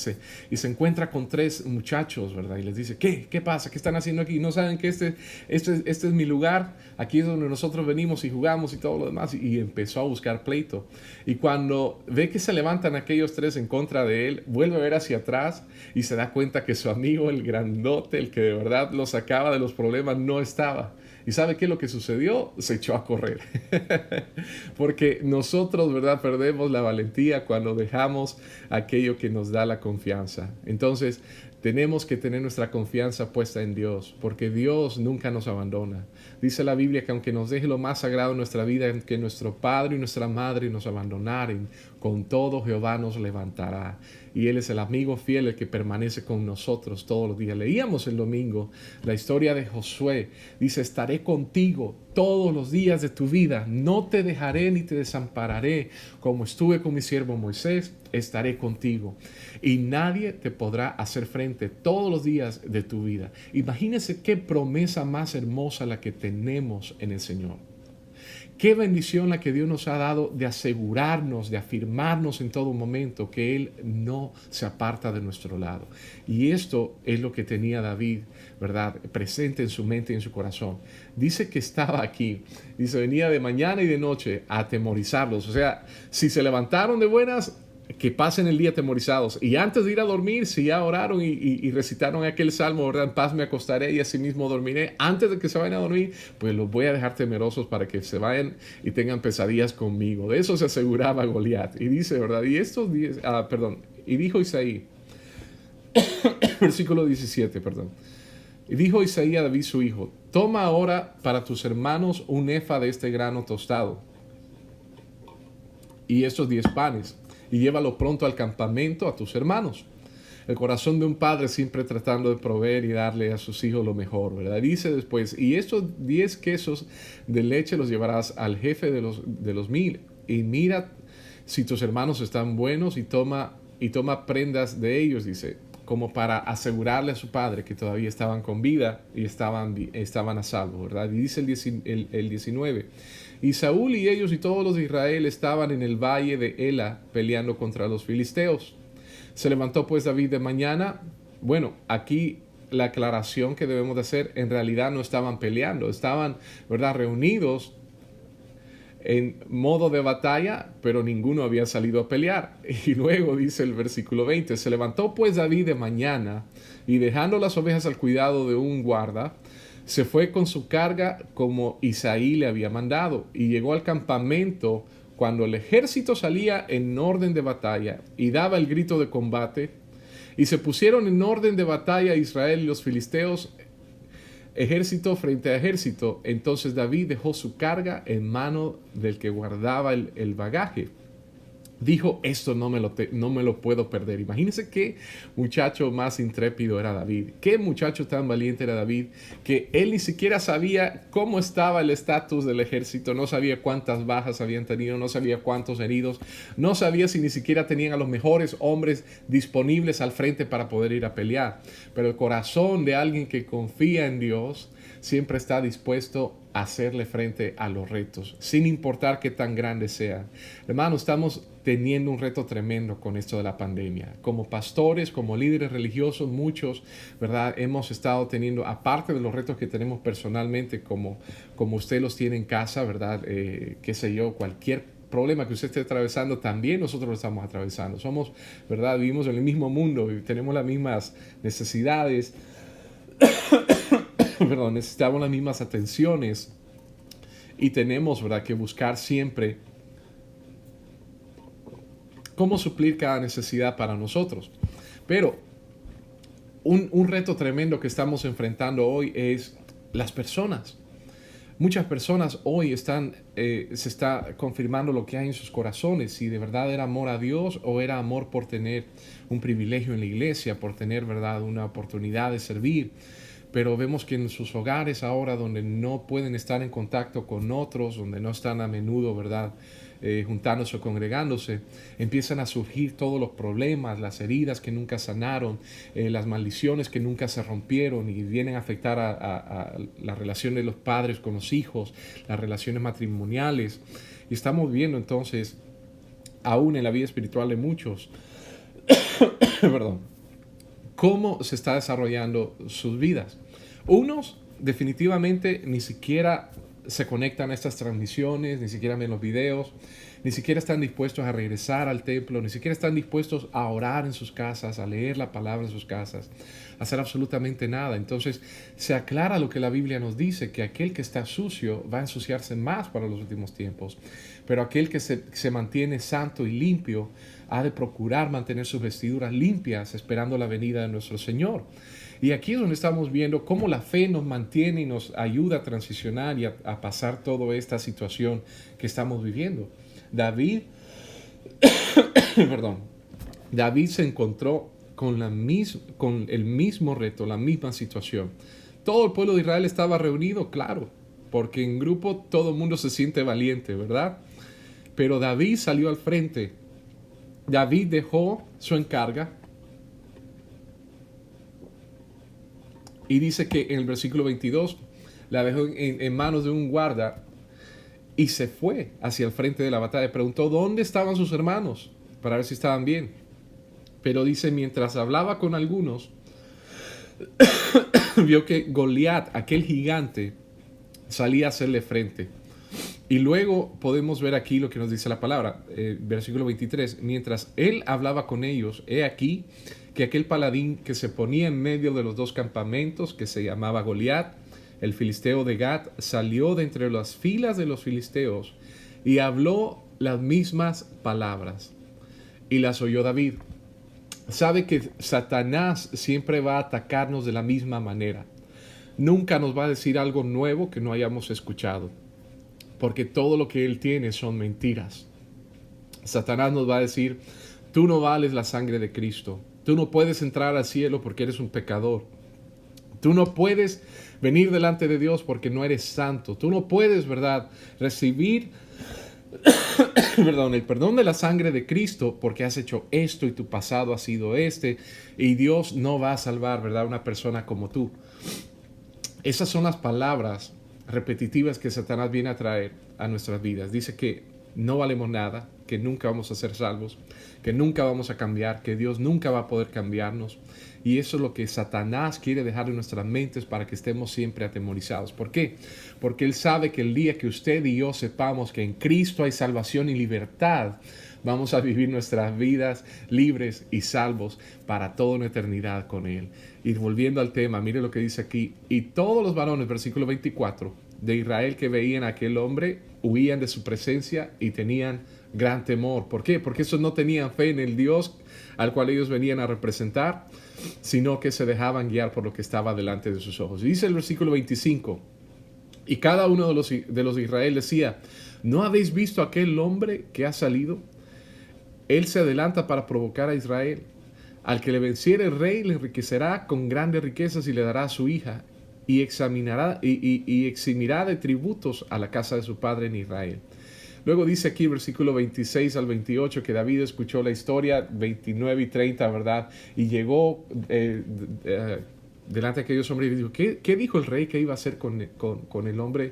y se encuentra con 3 muchachos, ¿verdad? Y les dice, ¿qué pasa? ¿Qué están haciendo aquí? ¿No saben que este es mi lugar? Aquí es donde nosotros venimos y jugamos y todo lo demás. Y empezó a buscar pleito. Y cuando ve que se levantan aquellos 3 en contra de él, vuelve a ver hacia atrás y se da cuenta que su amigo, el grandote, el que de verdad lo sacaba de los problemas, no estaba. ¿Y sabe qué es lo que sucedió? Se echó a correr. Porque nosotros, ¿verdad?, perdemos la valentía cuando dejamos aquello que nos da la confianza. Entonces, tenemos que tener nuestra confianza puesta en Dios, porque Dios nunca nos abandona. Dice la Biblia que aunque nos deje lo más sagrado en nuestra vida, que nuestro Padre y nuestra Madre nos abandonaren, con todo Jehová nos levantará. Y Él es el amigo fiel, el que permanece con nosotros todos los días. Leíamos el domingo la historia de Josué. Dice, estaré contigo todos los días de tu vida. No te dejaré ni te desampararé. Como estuve con mi siervo Moisés, estaré contigo. Y nadie te podrá hacer frente todos los días de tu vida. Imagínense qué promesa más hermosa la que tenemos en el Señor. Qué bendición la que Dios nos ha dado de asegurarnos, de afirmarnos en todo momento que Él no se aparta de nuestro lado. Y esto es lo que tenía David, ¿verdad?, presente en su mente y en su corazón. Dice que estaba aquí, dice, venía de mañana y de noche a atemorizarlos. O sea, si se levantaron de buenas, que pasen el día atemorizados. Y antes de ir a dormir, si ya oraron y recitaron aquel salmo, ¿verdad?, en paz me acostaré y asimismo dormiré. Antes de que se vayan a dormir, pues los voy a dejar temerosos para que se vayan y tengan pesadillas conmigo. De eso se aseguraba Goliat. Y dice, ¿verdad? Y dijo Isaí, versículo 17, perdón. Y dijo Isaí a David su hijo, toma ahora para tus hermanos un efa de este grano tostado y estos 10 panes, y llévalo pronto al campamento a tus hermanos. El corazón de un padre siempre tratando de proveer y darle a sus hijos lo mejor, ¿verdad? Dice después, y estos 10 quesos de leche los llevarás al jefe de los 1000, y mira si tus hermanos están buenos, y toma prendas de ellos, dice, como para asegurarle a su padre que todavía estaban con vida y estaban a salvo, ¿verdad? Y dice el 19, y Saúl y ellos y todos los de Israel estaban en el valle de Ela peleando contra los filisteos. Se levantó pues David de mañana. Bueno, aquí la aclaración que debemos de hacer, en realidad no estaban peleando, estaban, ¿verdad?, reunidos en modo de batalla, pero ninguno había salido a pelear. Y luego dice el versículo 20, se levantó pues David de mañana y dejando las ovejas al cuidado de un guarda, se fue con su carga como Isaí le había mandado y llegó al campamento cuando el ejército salía en orden de batalla y daba el grito de combate y se pusieron en orden de batalla Israel y los filisteos, ejército frente a ejército. Entonces David dejó su carga en mano del que guardaba el bagaje. Dijo, esto no me lo puedo perder. Imagínense qué muchacho más intrépido era David. Qué muchacho tan valiente era David, que él ni siquiera sabía cómo estaba el estatus del ejército, no sabía cuántas bajas habían tenido, no sabía cuántos heridos, no sabía si ni siquiera tenían a los mejores hombres disponibles al frente para poder ir a pelear. Pero el corazón de alguien que confía en Dios siempre está dispuesto a hacerle frente a los retos, sin importar qué tan grandes sean. Hermano, estamos teniendo un reto tremendo con esto de la pandemia. Como pastores, como líderes religiosos, muchos, ¿verdad?, hemos estado teniendo, aparte de los retos que tenemos personalmente, como usted los tiene en casa, ¿verdad? Qué sé yo, cualquier problema que usted esté atravesando, también nosotros lo estamos atravesando. Somos, ¿verdad?, vivimos en el mismo mundo y tenemos las mismas necesidades. Perdón, necesitamos las mismas atenciones y tenemos, ¿verdad?, que buscar siempre cómo suplir cada necesidad para nosotros. Pero un reto tremendo que estamos enfrentando hoy es las personas. Muchas personas hoy se está confirmando lo que hay en sus corazones, si de verdad era amor a Dios o era amor por tener un privilegio en la iglesia, por tener, ¿verdad?, una oportunidad de servir. Pero vemos que en sus hogares ahora, donde no pueden estar en contacto con otros, donde no están a menudo, ¿verdad?, juntándose o congregándose, empiezan a surgir todos los problemas, las heridas que nunca sanaron, las maldiciones que nunca se rompieron y vienen a afectar a la relación de los padres con los hijos, las relaciones matrimoniales. Y estamos viendo entonces, aún en la vida espiritual de muchos, perdón, cómo se está desarrollando sus vidas. Unos definitivamente ni siquiera se conectan a estas transmisiones, ni siquiera ven los videos, ni siquiera están dispuestos a regresar al templo, ni siquiera están dispuestos a orar en sus casas, a leer la palabra en sus casas, a hacer absolutamente nada. Entonces se aclara lo que la Biblia nos dice, que aquel que está sucio va a ensuciarse más para los últimos tiempos, pero aquel que se mantiene santo y limpio ha de procurar mantener sus vestiduras limpias, esperando la venida de nuestro Señor. Y aquí es donde estamos viendo cómo la fe nos mantiene y nos ayuda a transicionar y a pasar toda esta situación que estamos viviendo. David se encontró con el mismo reto, la misma situación. Todo el pueblo de Israel estaba reunido, claro, porque en grupo todo el mundo se siente valiente, ¿verdad? Pero David salió al frente. David dejó su encarga. Y dice que en el versículo 22 la dejó en manos de un guarda y se fue hacia el frente de la batalla. Preguntó dónde estaban sus hermanos para ver si estaban bien. Pero dice, mientras hablaba con algunos, vio que Goliat, aquel gigante, salía a hacerle frente. Y luego podemos ver aquí lo que nos dice la palabra, versículo 23. Mientras él hablaba con ellos, he aquí que aquel paladín que se ponía en medio de los dos campamentos, que se llamaba Goliat, el filisteo de Gat, salió de entre las filas de los filisteos y habló las mismas palabras. Y las oyó David. Sabe que Satanás siempre va a atacarnos de la misma manera. Nunca nos va a decir algo nuevo que no hayamos escuchado, porque todo lo que él tiene son mentiras. Satanás nos va a decir, tú no vales la sangre de Cristo. Tú no puedes entrar al cielo porque eres un pecador. Tú no puedes venir delante de Dios porque no eres santo. Tú no puedes, ¿verdad?, recibir el perdón de la sangre de Cristo porque has hecho esto y tu pasado ha sido este. Y Dios no va a salvar, ¿verdad?, una persona como tú. Esas son las palabras repetitivas que Satanás viene a traer a nuestras vidas. Dice que no valemos nada, que nunca vamos a ser salvos, que nunca vamos a cambiar, que Dios nunca va a poder cambiarnos. Y eso es lo que Satanás quiere dejar en nuestras mentes para que estemos siempre atemorizados. ¿Por qué? Porque Él sabe que el día que usted y yo sepamos que en Cristo hay salvación y libertad, vamos a vivir nuestras vidas libres y salvos para toda una eternidad con Él. Y volviendo al tema, mire lo que dice aquí. Y todos los varones, versículo 24, de Israel que veían a aquel hombre, huían de su presencia y tenían gran temor. ¿Por qué? Porque esos no tenían fe en el Dios al cual ellos venían a representar, sino que se dejaban guiar por lo que estaba delante de sus ojos. Y dice el versículo 25, y cada uno de los de Israel decía, ¿no habéis visto aquel hombre que ha salido? Él se adelanta para provocar a Israel. Al que le venciere el rey le enriquecerá con grandes riquezas y le dará a su hija, y examinará y eximirá de tributos a la casa de su padre en Israel. Luego dice aquí, versículo 26 al 28, que David escuchó la historia, 29 y 30, ¿verdad? Y llegó delante de aquellos hombres y dijo, ¿qué dijo el rey que iba a hacer con el hombre?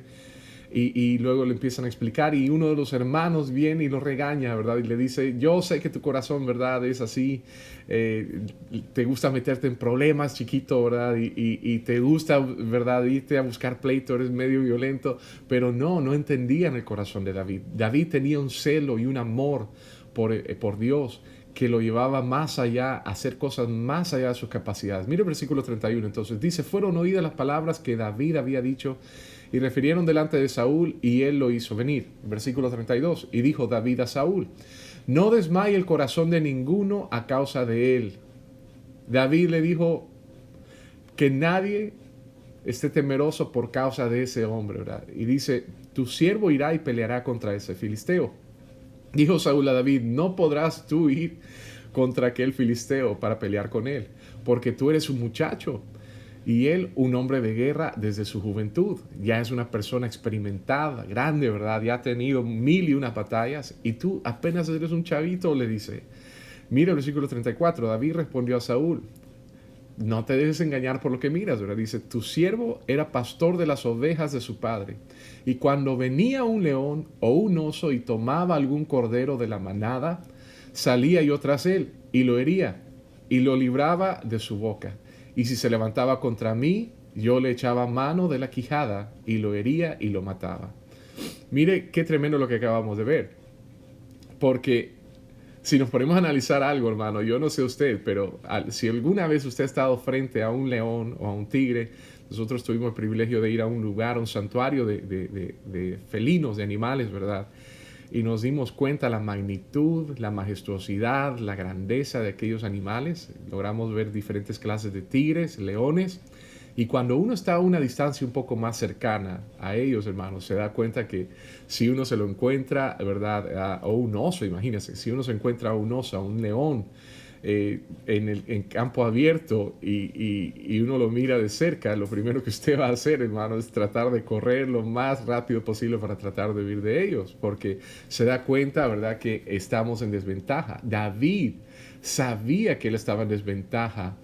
Y luego le empiezan a explicar y uno de los hermanos viene y lo regaña, ¿verdad? Y le dice, yo sé que tu corazón, ¿verdad? Es así, te gusta meterte en problemas, chiquito, ¿verdad? Y te gusta, ¿verdad? Irte a buscar pleito, eres medio violento, pero no entendían el corazón de David. David tenía un celo y un amor por Dios que lo llevaba más allá, a hacer cosas más allá de sus capacidades. Mire el versículo 31, entonces dice, fueron oídas las palabras que David había dicho y refirieron delante de Saúl y él lo hizo venir. Versículo 32, y dijo David a Saúl, no desmaye el corazón de ninguno a causa de él. David le dijo que nadie esté temeroso por causa de ese hombre, ¿verdad? Y dice, tu siervo irá y peleará contra ese filisteo. Dijo Saúl a David, no podrás tú ir contra aquel filisteo para pelear con él, porque tú eres un muchacho y él un hombre de guerra desde su juventud. Ya es una persona experimentada, grande, ¿verdad? Ya ha tenido 1001 batallas y tú apenas eres un chavito, le dice. Mira el versículo 34, David respondió a Saúl, no te dejes engañar por lo que miras, ¿verdad? Dice, tu siervo era pastor de las ovejas de su padre, y cuando venía un león o un oso y tomaba algún cordero de la manada, salía yo tras él y lo hería y lo libraba de su boca. Y si se levantaba contra mí, yo le echaba mano de la quijada y lo hería y lo mataba. Mire qué tremendo lo que acabamos de ver, porque si nos ponemos a analizar algo, hermano, yo no sé usted, pero si alguna vez usted ha estado frente a un león o a un tigre, nosotros tuvimos el privilegio de ir a un lugar, un santuario de felinos, de animales, ¿verdad? Y nos dimos cuenta la magnitud, la majestuosidad, la grandeza de aquellos animales. Logramos ver diferentes clases de tigres, leones. Y cuando uno está a una distancia un poco más cercana a ellos, hermanos, se da cuenta que si uno se lo encuentra, o un oso, imagínense, si uno se encuentra a un oso, a un león en campo abierto y uno lo mira de cerca, lo primero que usted va a hacer, hermano, es tratar de correr lo más rápido posible para tratar de huir de ellos, porque se da cuenta, ¿verdad?, que estamos en desventaja. David sabía que él estaba en desventaja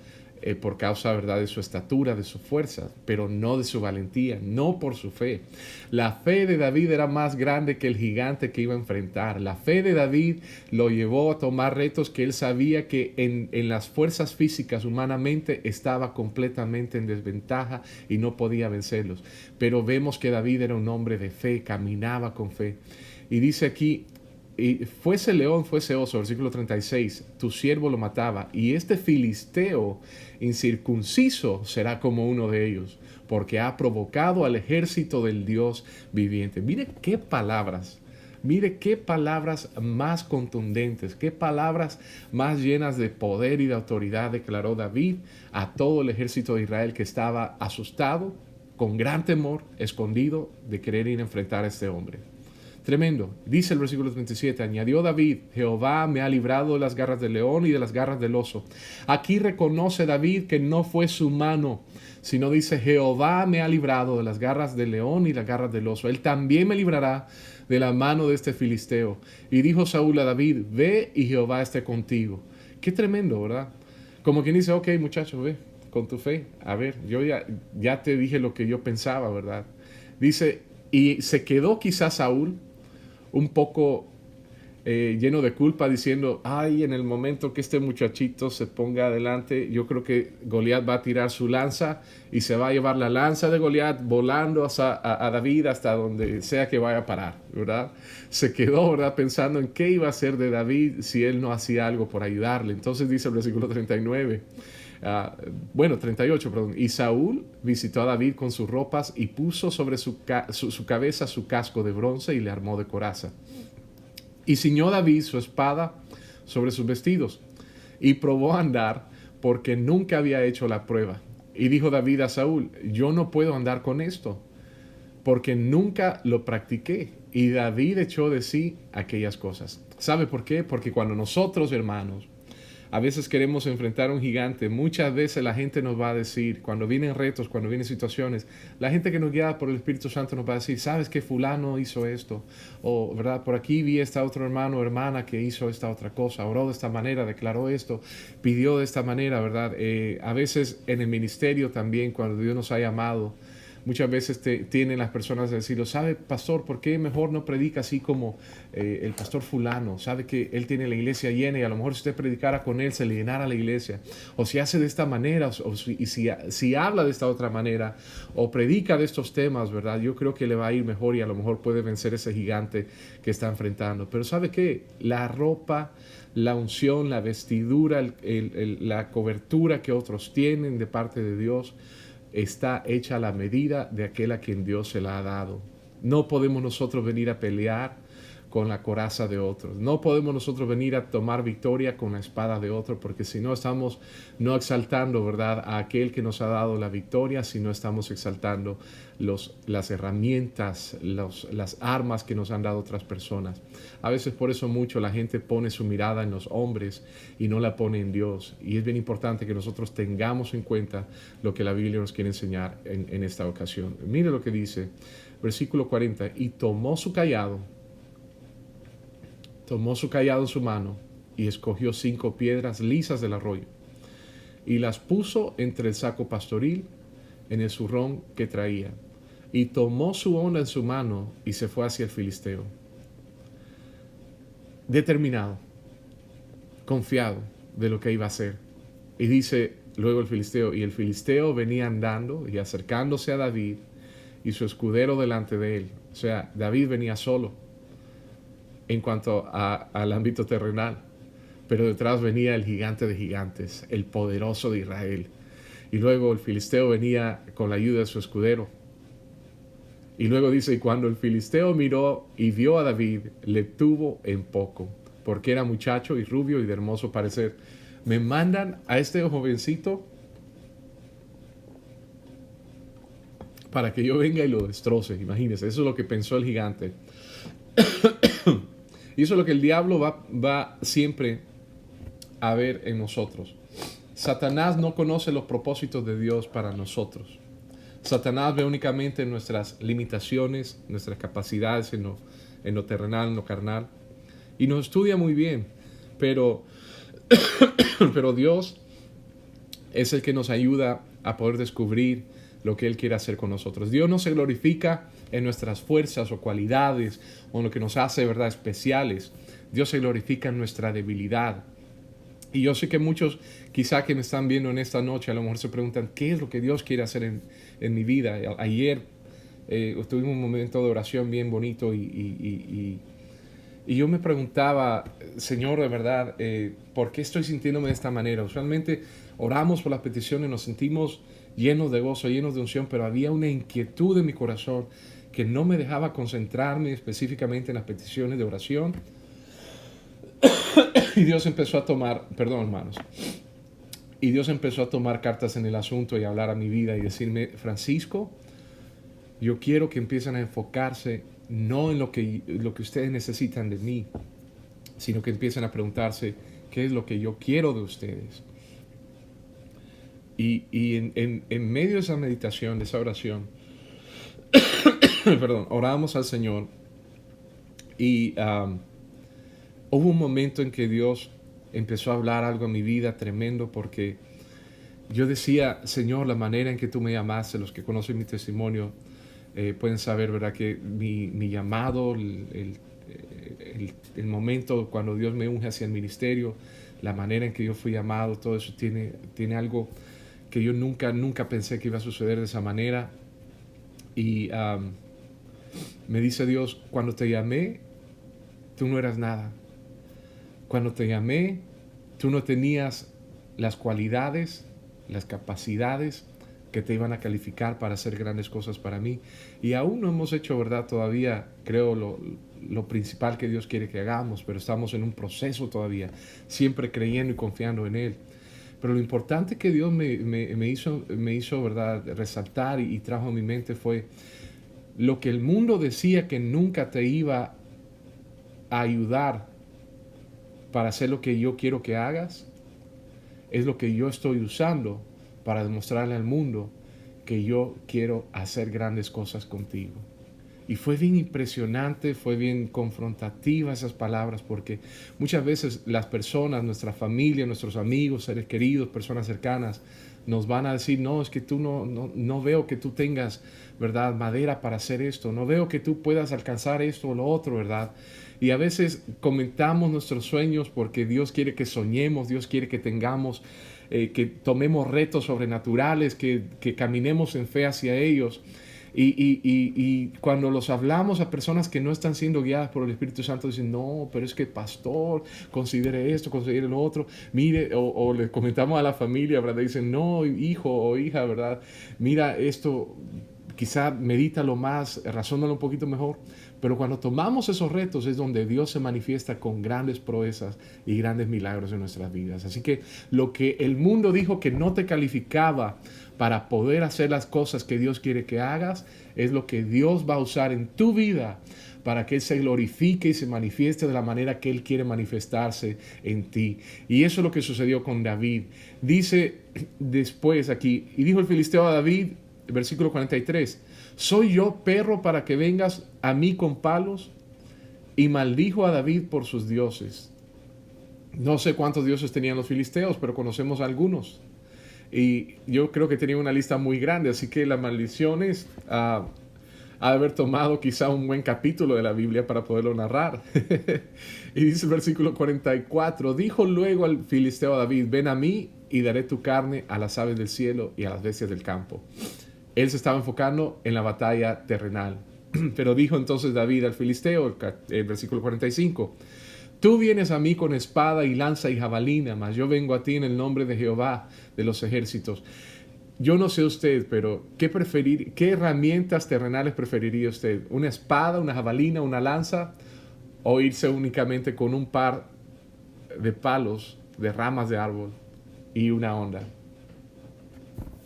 por causa, ¿verdad?, de su estatura, de su fuerza, pero no de su valentía, no por su fe. La fe de David era más grande que el gigante que iba a enfrentar. La fe de David lo llevó a tomar retos que él sabía que en las fuerzas físicas humanamente estaba completamente en desventaja y no podía vencerlos. Pero vemos que David era un hombre de fe, caminaba con fe. Y dice aquí, y fuese león, fuese oso, versículo 36, tu siervo lo mataba, y este filisteo incircunciso será como uno de ellos, porque ha provocado al ejército del Dios viviente. Mire qué palabras más contundentes, qué palabras más llenas de poder y de autoridad declaró David a todo el ejército de Israel que estaba asustado, con gran temor, escondido de querer ir a enfrentar a este hombre. Tremendo. Dice el versículo 37, añadió David, Jehová me ha librado de las garras del león y de las garras del oso. Aquí reconoce David que no fue su mano, sino dice, Jehová me ha librado de las garras del león y las garras del oso. Él también me librará de la mano de este filisteo. Y dijo Saúl a David, ve y Jehová esté contigo. Qué tremendo, ¿verdad? Como quien dice, ok, muchacho, ve con tu fe. A ver, yo ya te dije lo que yo pensaba, ¿verdad? Dice, y se quedó quizás Saúl un poco lleno de culpa, diciendo, ay, en el momento que este muchachito se ponga adelante, yo creo que Goliat va a tirar su lanza y se va a llevar la lanza de Goliat volando a David hasta donde sea que vaya a parar, ¿verdad? Se quedó, ¿verdad?, pensando en qué iba a hacer de David si él no hacía algo por ayudarle. Entonces dice el versículo 39, 38, perdón. Y Saúl visitó a David con sus ropas y puso sobre su cabeza su casco de bronce y le armó de coraza. Y ciñó David su espada sobre sus vestidos y probó a andar porque nunca había hecho la prueba. Y dijo David a Saúl, yo no puedo andar con esto porque nunca lo practiqué. Y David echó de sí aquellas cosas. ¿Sabe por qué? Porque cuando nosotros, hermanos, a veces queremos enfrentar a un gigante, muchas veces la gente nos va a decir, cuando vienen retos, cuando vienen situaciones, la gente que nos guía por el Espíritu Santo nos va a decir, ¿sabes que fulano hizo esto? O, ¿verdad? Por aquí vi a esta otro hermano o hermana que hizo esta otra cosa, oró de esta manera, declaró esto, pidió de esta manera, ¿verdad? A veces en el ministerio también, cuando Dios nos ha llamado, muchas veces tienen las personas a decirlo, ¿sabe, pastor, por qué mejor no predica así como el pastor fulano? Sabe que él tiene la iglesia llena y a lo mejor si usted predicara con él se le llenara la iglesia. O si hace de esta manera, si habla de esta otra manera, o predica de estos temas, ¿verdad? Yo creo que le va a ir mejor y a lo mejor puede vencer ese gigante que está enfrentando. Pero ¿sabe qué? La ropa, la unción, la vestidura, la cobertura que otros tienen de parte de Dios, está hecha a la medida de aquel a quien Dios se la ha dado. No podemos nosotros venir a pelear con la coraza de otros. No podemos nosotros venir a tomar victoria con la espada de otro, porque si no estamos no exaltando, ¿verdad?, a aquel que nos ha dado la victoria, si no estamos exaltando las herramientas, las armas que nos han dado otras personas. A veces por eso mucho la gente pone su mirada en los hombres y no la pone en Dios. Y es bien importante que nosotros tengamos en cuenta lo que la Biblia nos quiere enseñar en esta ocasión. Mire lo que dice, versículo 40, y tomó su cayado en su mano y escogió 5 piedras lisas del arroyo y las puso entre el saco pastoril en el zurrón que traía, y tomó su honda en su mano y se fue hacia el filisteo. Determinado, confiado de lo que iba a hacer. Y dice luego el filisteo, y el filisteo venía andando y acercándose a David y su escudero delante de él. O sea, David venía solo en cuanto al ámbito terrenal, pero detrás venía el gigante de gigantes, el poderoso de Israel. Y luego el filisteo venía con la ayuda de su escudero. Y luego dice, y cuando el filisteo miró y vio a David, le tuvo en poco, porque era muchacho y rubio y de hermoso parecer. Me mandan a este jovencito para que yo venga y lo destroce. Imagínense, eso es lo que pensó el gigante. Y eso es lo que el diablo va siempre a ver en nosotros. Satanás no conoce los propósitos de Dios para nosotros. Satanás ve únicamente nuestras limitaciones, nuestras capacidades en lo terrenal, en lo carnal. Y nos estudia muy bien, pero Dios es el que nos ayuda a poder descubrir lo que Él quiere hacer con nosotros. Dios no se glorifica en nuestras fuerzas o cualidades o en lo que nos hace, ¿verdad?, especiales. Dios se glorifica en nuestra debilidad. Y yo sé que muchos quizá que me están viendo en esta noche a lo mejor se preguntan, ¿qué es lo que Dios quiere hacer en mi vida? Ayer tuvimos un momento de oración bien bonito y yo me preguntaba, Señor, de verdad, ¿por qué estoy sintiéndome de esta manera? Usualmente oramos por las peticiones, nos sentimos llenos de gozo, llenos de unción, pero había una inquietud en mi corazón que no me dejaba concentrarme específicamente en las peticiones de oración. Y Dios empezó a tomar, perdón hermanos, y Dios empezó a tomar cartas en el asunto y hablar a mi vida y decirme, Francisco, yo quiero que empiecen a enfocarse no en lo que ustedes necesitan de mí, sino que empiecen a preguntarse qué es lo que yo quiero de ustedes. Y en medio de esa meditación, de esa oración, perdón, oramos al Señor y hubo un momento en que Dios empezó a hablar algo en mi vida tremendo, porque yo decía, Señor, la manera en que tú me llamaste, los que conocen mi testimonio pueden saber, ¿verdad?, que mi llamado, el momento cuando Dios me unge hacia el ministerio, la manera en que yo fui llamado, todo eso tiene algo que yo nunca pensé que iba a suceder de esa manera. Y me dice Dios, cuando te llamé, tú no eras nada. Cuando te llamé, tú no tenías las cualidades, las capacidades que te iban a calificar para hacer grandes cosas para mí. Y aún no hemos hecho, ¿verdad? Todavía, creo, lo principal que Dios quiere que hagamos, pero estamos en un proceso todavía, siempre creyendo y confiando en Él. Pero lo importante que Dios me hizo, ¿verdad?, resaltar y trajo a mi mente fue lo que el mundo decía que nunca te iba a ayudar para hacer lo que yo quiero que hagas, es lo que yo estoy usando para demostrarle al mundo que yo quiero hacer grandes cosas contigo. Y fue bien impresionante, fue bien confrontativa esas palabras, porque muchas veces las personas, nuestra familia, nuestros amigos, seres queridos, personas cercanas, nos van a decir, no, es que tú no veo que tú tengas, ¿verdad?, madera para hacer esto, no veo que tú puedas alcanzar esto o lo otro, ¿verdad? Y a veces comentamos nuestros sueños porque Dios quiere que soñemos, Dios quiere que tengamos, que tomemos retos sobrenaturales, que caminemos en fe hacia ellos. Y cuando los hablamos a personas que no están siendo guiadas por el Espíritu Santo, dicen, no, pero es que pastor, considere esto, considere lo otro, mire, o les comentamos a la familia, ¿verdad? Dicen, no, hijo o hija, ¿verdad? Mira esto, quizá medítalo más, razónalo un poquito mejor. Pero cuando tomamos esos retos es donde Dios se manifiesta con grandes proezas y grandes milagros en nuestras vidas. Así que lo que el mundo dijo que no te calificaba para poder hacer las cosas que Dios quiere que hagas, es lo que Dios va a usar en tu vida para que Él se glorifique y se manifieste de la manera que Él quiere manifestarse en ti. Y eso es lo que sucedió con David. Dice después aquí, y dijo el filisteo a David, versículo 43, ¿soy yo perro para que vengas a mí con palos? Y maldijo a David por sus dioses. No sé cuántos dioses tenían los filisteos, pero conocemos algunos. Y yo creo que tenía una lista muy grande, así que las maldiciones ha de haber tomado quizá un buen capítulo de la Biblia para poderlo narrar. Y dice el versículo 44, dijo luego al filisteo a David, ven a mí y daré tu carne a las aves del cielo y a las bestias del campo. Él se estaba enfocando en la batalla terrenal. Pero dijo entonces David al filisteo, el versículo 45, tú vienes a mí con espada y lanza y jabalina, mas yo vengo a ti en el nombre de Jehová de los ejércitos. Yo no sé usted, pero ¿qué herramientas terrenales preferiría usted? ¿Una espada, una jabalina, una lanza? ¿O irse únicamente con un par de palos, de ramas de árbol y una honda?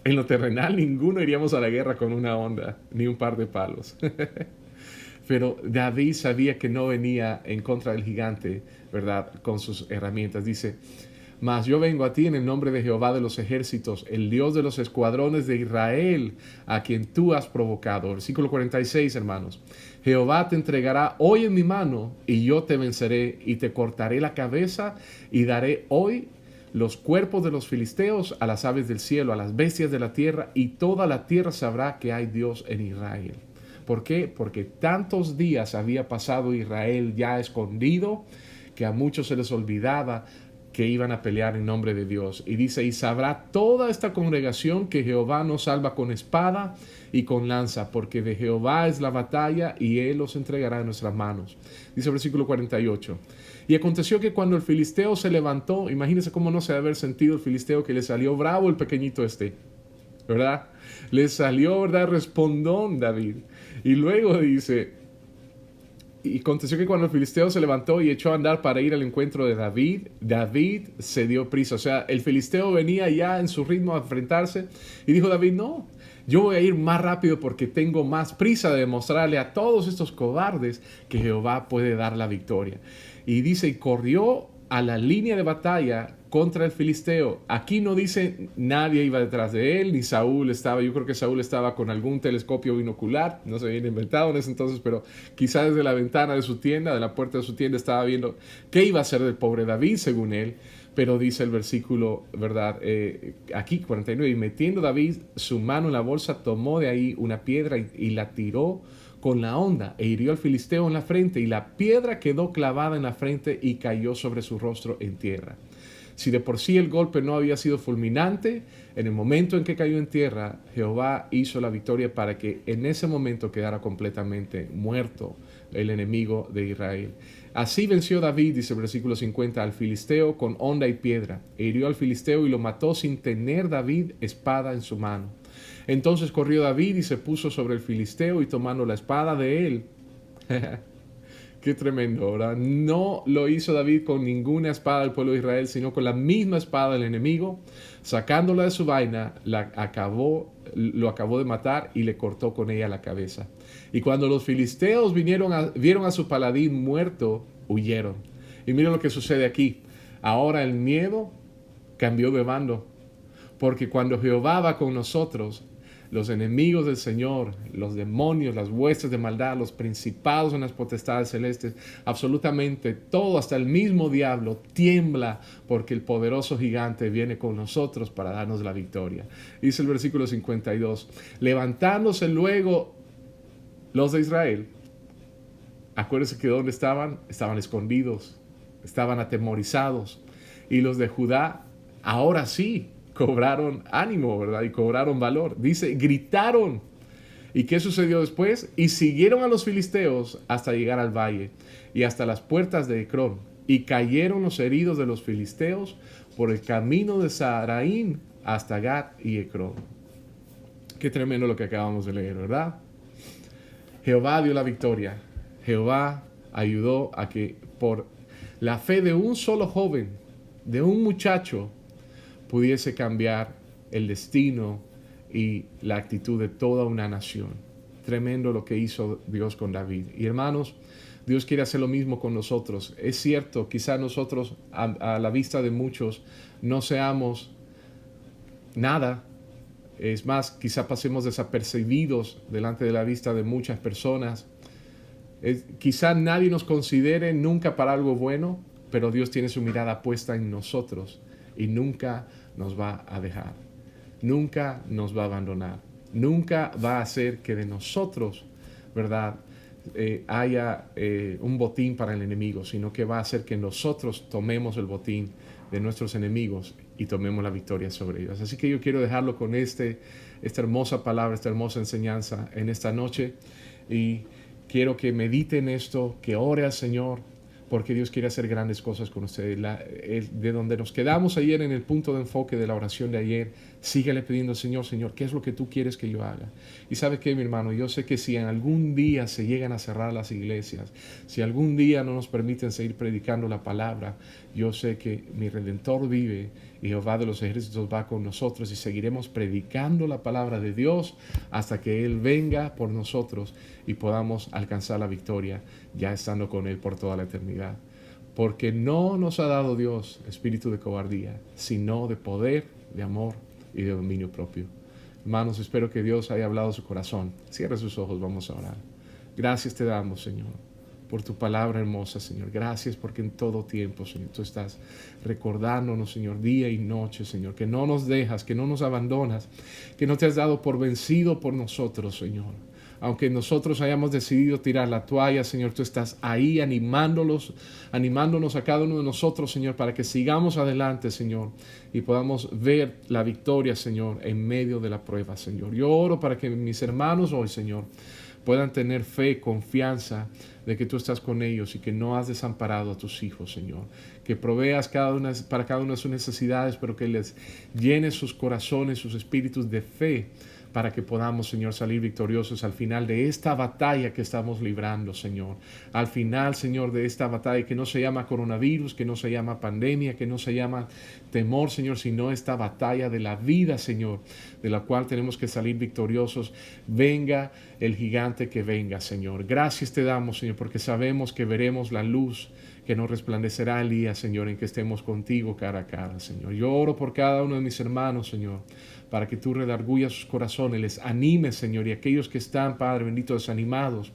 En lo terrenal ninguno iríamos a la guerra con una honda, ni un par de palos. Pero David sabía que no venía en contra del gigante, ¿verdad?, con sus herramientas. Dice, mas yo vengo a ti en el nombre de Jehová de los ejércitos, el Dios de los escuadrones de Israel, a quien tú has provocado. Versículo 46, hermanos. Jehová te entregará hoy en mi mano, y yo te venceré, y te cortaré la cabeza, y daré hoy los cuerpos de los filisteos a las aves del cielo, a las bestias de la tierra, y toda la tierra sabrá que hay Dios en Israel. ¿Por qué? Porque tantos días había pasado Israel ya escondido, que a muchos se les olvidaba que iban a pelear en nombre de Dios. Y dice, y sabrá toda esta congregación que Jehová nos salva con espada y con lanza, porque de Jehová es la batalla y Él los entregará en nuestras manos. Dice el versículo 48. Y aconteció que cuando el filisteo se levantó, imagínense cómo no se debe haber sentido el filisteo, que le salió bravo el pequeñito ¿verdad? Le salió, ¿verdad?, respondón David. Y luego dice, y aconteció que cuando el filisteo se levantó y echó a andar para ir al encuentro de David, David se dio prisa. O sea, el filisteo venía ya en su ritmo a enfrentarse y dijo David, no, yo voy a ir más rápido porque tengo más prisa de demostrarle a todos estos cobardes que Jehová puede dar la victoria. Y dice, y corrió a la línea de batalla contra el filisteo. Aquí no dice nadie iba detrás de él, ni Saúl estaba. Yo creo que Saúl estaba con algún telescopio binocular, no se había inventado en ese entonces, pero quizá desde la ventana de su tienda, de la puerta de su tienda, estaba viendo qué iba a hacer del pobre David, según él. Pero dice el versículo, ¿verdad? Aquí 49, y metiendo David su mano en la bolsa, tomó de ahí una piedra y la tiró con la honda e hirió al filisteo en la frente, y la piedra quedó clavada en la frente y cayó sobre su rostro en tierra. Si de por sí el golpe no había sido fulminante, en el momento en que cayó en tierra, Jehová hizo la victoria para que en ese momento quedara completamente muerto el enemigo de Israel. Así venció David, dice el versículo 50, al filisteo con honda y piedra, e hirió al filisteo y lo mató sin tener David espada en su mano. Entonces corrió David y se puso sobre el filisteo, y tomando la espada de él, qué tremendo, ¿verdad? No lo hizo David con ninguna espada del pueblo de Israel, sino con la misma espada del enemigo. Sacándola de su vaina, lo acabó de matar y le cortó con ella la cabeza. Y cuando los filisteos vieron a su paladín muerto, huyeron. Y miren lo que sucede aquí. Ahora el miedo cambió de bando. Porque cuando Jehová va con nosotros, los enemigos del Señor, los demonios, las huestes de maldad, los principados en las potestades celestes, absolutamente todo, hasta el mismo diablo, tiembla porque el poderoso gigante viene con nosotros para darnos la victoria. Dice el versículo 52, levantándose luego los de Israel, acuérdense que ¿dónde estaban? Estaban escondidos, estaban atemorizados. Y los de Judá, ahora sí, cobraron ánimo, ¿verdad? Y cobraron valor. Dice, gritaron. ¿Y qué sucedió después? Y siguieron a los filisteos hasta llegar al valle y hasta las puertas de Ecrón. Y cayeron los heridos de los filisteos por el camino de Saharaim hasta Gat y Ecrón. Qué tremendo lo que acabamos de leer, ¿verdad? Jehová dio la victoria. Jehová ayudó a que por la fe de un solo joven, de un muchacho, pudiese cambiar el destino y la actitud de toda una nación. Tremendo lo que hizo Dios con David. Y hermanos, Dios quiere hacer lo mismo con nosotros. Es cierto, quizá nosotros a la vista de muchos no seamos nada. Es más, quizá pasemos desapercibidos delante de la vista de muchas personas. Quizá nadie nos considere nunca para algo bueno, pero Dios tiene su mirada puesta en nosotros y nunca nos va a dejar, nunca nos va a abandonar, nunca va a hacer que de nosotros, ¿verdad?, haya un botín para el enemigo, sino que va a hacer que nosotros tomemos el botín de nuestros enemigos y tomemos la victoria sobre ellos. Así que yo quiero dejarlo con esta hermosa palabra, esta hermosa enseñanza en esta noche, y quiero que medite en esto, que ore al Señor, porque Dios quiere hacer grandes cosas con ustedes. De donde nos quedamos ayer en el punto de enfoque de la oración de ayer, síguele pidiendo al Señor, Señor, ¿qué es lo que tú quieres que yo haga? Y ¿sabe qué, mi hermano? Yo sé que si en algún día se llegan a cerrar las iglesias, si algún día no nos permiten seguir predicando la palabra, yo sé que mi Redentor vive y Jehová de los ejércitos va con nosotros, y seguiremos predicando la palabra de Dios hasta que Él venga por nosotros y podamos alcanzar la victoria ya estando con Él por toda la eternidad. Porque no nos ha dado Dios espíritu de cobardía, sino de poder, de amor y de dominio propio. Hermanos, espero que Dios haya hablado a su corazón. Cierra sus ojos, vamos a orar. Gracias te damos, Señor, por tu palabra hermosa, Señor. Gracias porque en todo tiempo, Señor, tú estás recordándonos, Señor, día y noche, Señor, que no nos dejas, que no nos abandonas, que no te has dado por vencido por nosotros, Señor. Aunque nosotros hayamos decidido tirar la toalla, Señor, tú estás ahí animándonos a cada uno de nosotros, Señor, para que sigamos adelante, Señor, y podamos ver la victoria, Señor, en medio de la prueba, Señor. Yo oro para que mis hermanos hoy, Señor, puedan tener fe, confianza de que tú estás con ellos y que no has desamparado a tus hijos, Señor. Que proveas para cada una de sus necesidades, pero que les llenes sus corazones, sus espíritus de fe, para que podamos, Señor, salir victoriosos al final de esta batalla que estamos librando, Señor. Al final, Señor, de esta batalla que no se llama coronavirus, que no se llama pandemia, que no se llama temor, Señor, sino esta batalla de la vida, Señor, de la cual tenemos que salir victoriosos. Venga el gigante que venga, Señor. Gracias te damos, Señor, porque sabemos que veremos la luz que nos resplandecerá el día, Señor, en que estemos contigo cara a cara, Señor. Yo oro por cada uno de mis hermanos, Señor, para que tú redargullas sus corazones, les animes, Señor, y aquellos que están, Padre bendito, desanimados,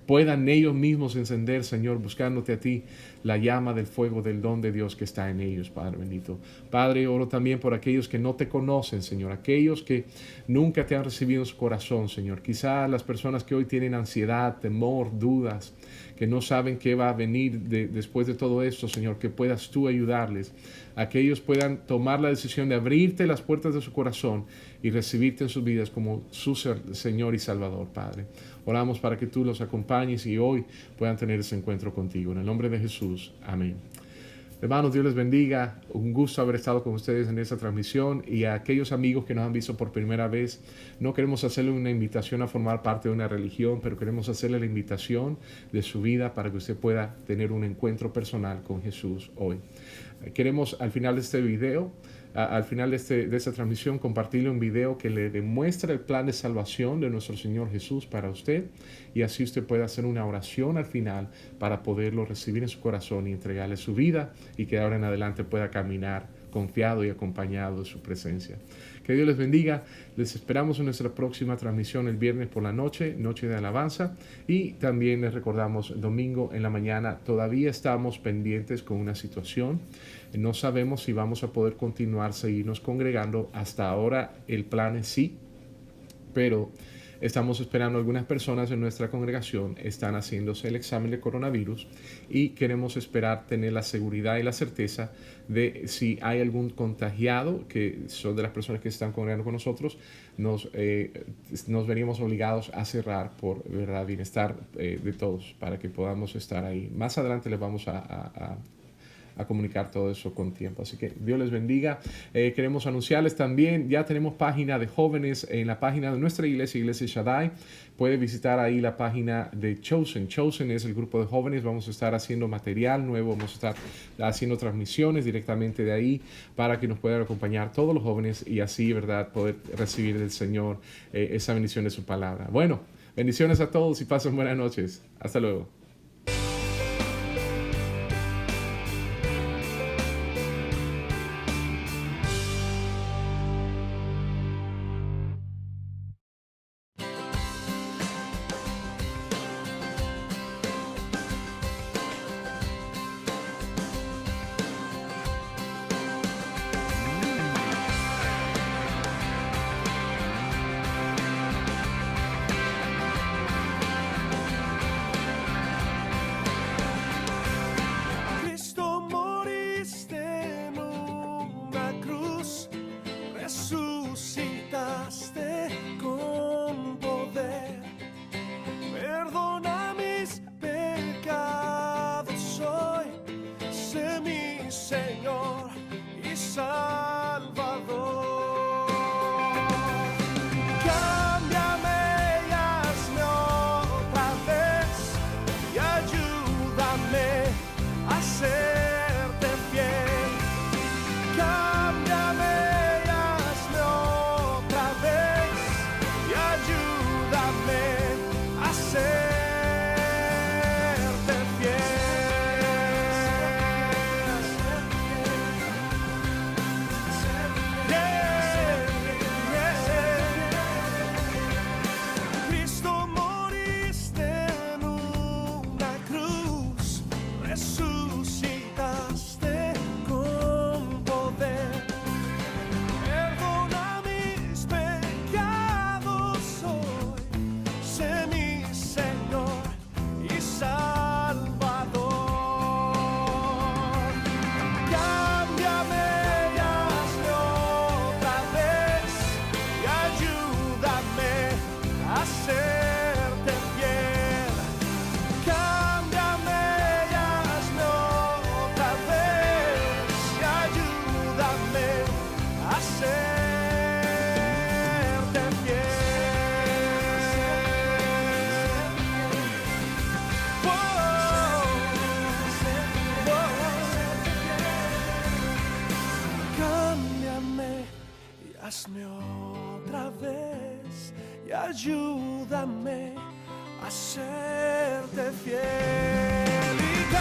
puedan ellos mismos encender, Señor, buscándote a ti, la llama del fuego del don de Dios que está en ellos, Padre bendito. Padre, oro también por aquellos que no te conocen, Señor, aquellos que nunca te han recibido en su corazón, Señor. Quizá las personas que hoy tienen ansiedad, temor, dudas, que no saben qué va a venir después de todo esto, Señor, que puedas tú ayudarles, a que ellos puedan tomar la decisión de abrirte las puertas de su corazón y recibirte en sus vidas como su Señor y Salvador, Padre. Oramos para que tú los acompañes y hoy puedan tener ese encuentro contigo. En el nombre de Jesús, amén. Hermanos, Dios les bendiga. Un gusto haber estado con ustedes en esta transmisión, y a aquellos amigos que nos han visto por primera vez, no queremos hacerle una invitación a formar parte de una religión, pero queremos hacerle la invitación de su vida para que usted pueda tener un encuentro personal con Jesús hoy. Queremos al final de este video, al final de esta transmisión, compartirle un video que le demuestra el plan de salvación de nuestro Señor Jesús para usted, y así usted puede hacer una oración al final para poderlo recibir en su corazón y entregarle su vida, y que ahora en adelante pueda caminar confiado y acompañado de su presencia. Que Dios les bendiga. Les esperamos en nuestra próxima transmisión el viernes por la noche, noche de alabanza, y también les recordamos domingo en la mañana. Todavía estamos pendientes con una situación. No sabemos si vamos a poder continuar, seguirnos congregando. Hasta ahora el plan es sí, pero estamos esperando. Algunas personas en nuestra congregación están haciéndose el examen de coronavirus, y queremos esperar tener la seguridad y la certeza de si hay algún contagiado, que son de las personas que están congregando con nosotros. Nos veríamos obligados a cerrar por verdad bienestar de todos, para que podamos estar ahí. Más adelante les vamos a comunicar todo eso con tiempo. Así que Dios les bendiga. Queremos anunciarles también, ya tenemos página de jóvenes en la página de nuestra iglesia, Iglesia Shaddai. Puede visitar ahí la página de Chosen. Chosen es el grupo de jóvenes. Vamos a estar haciendo material nuevo, vamos a estar haciendo transmisiones directamente de ahí para que nos puedan acompañar todos los jóvenes, y así, ¿verdad?, poder recibir del Señor esa bendición de su palabra. Bueno, bendiciones a todos y pasen buenas noches. Hasta luego. Hazme otra vez y ayúdame a serte fiel y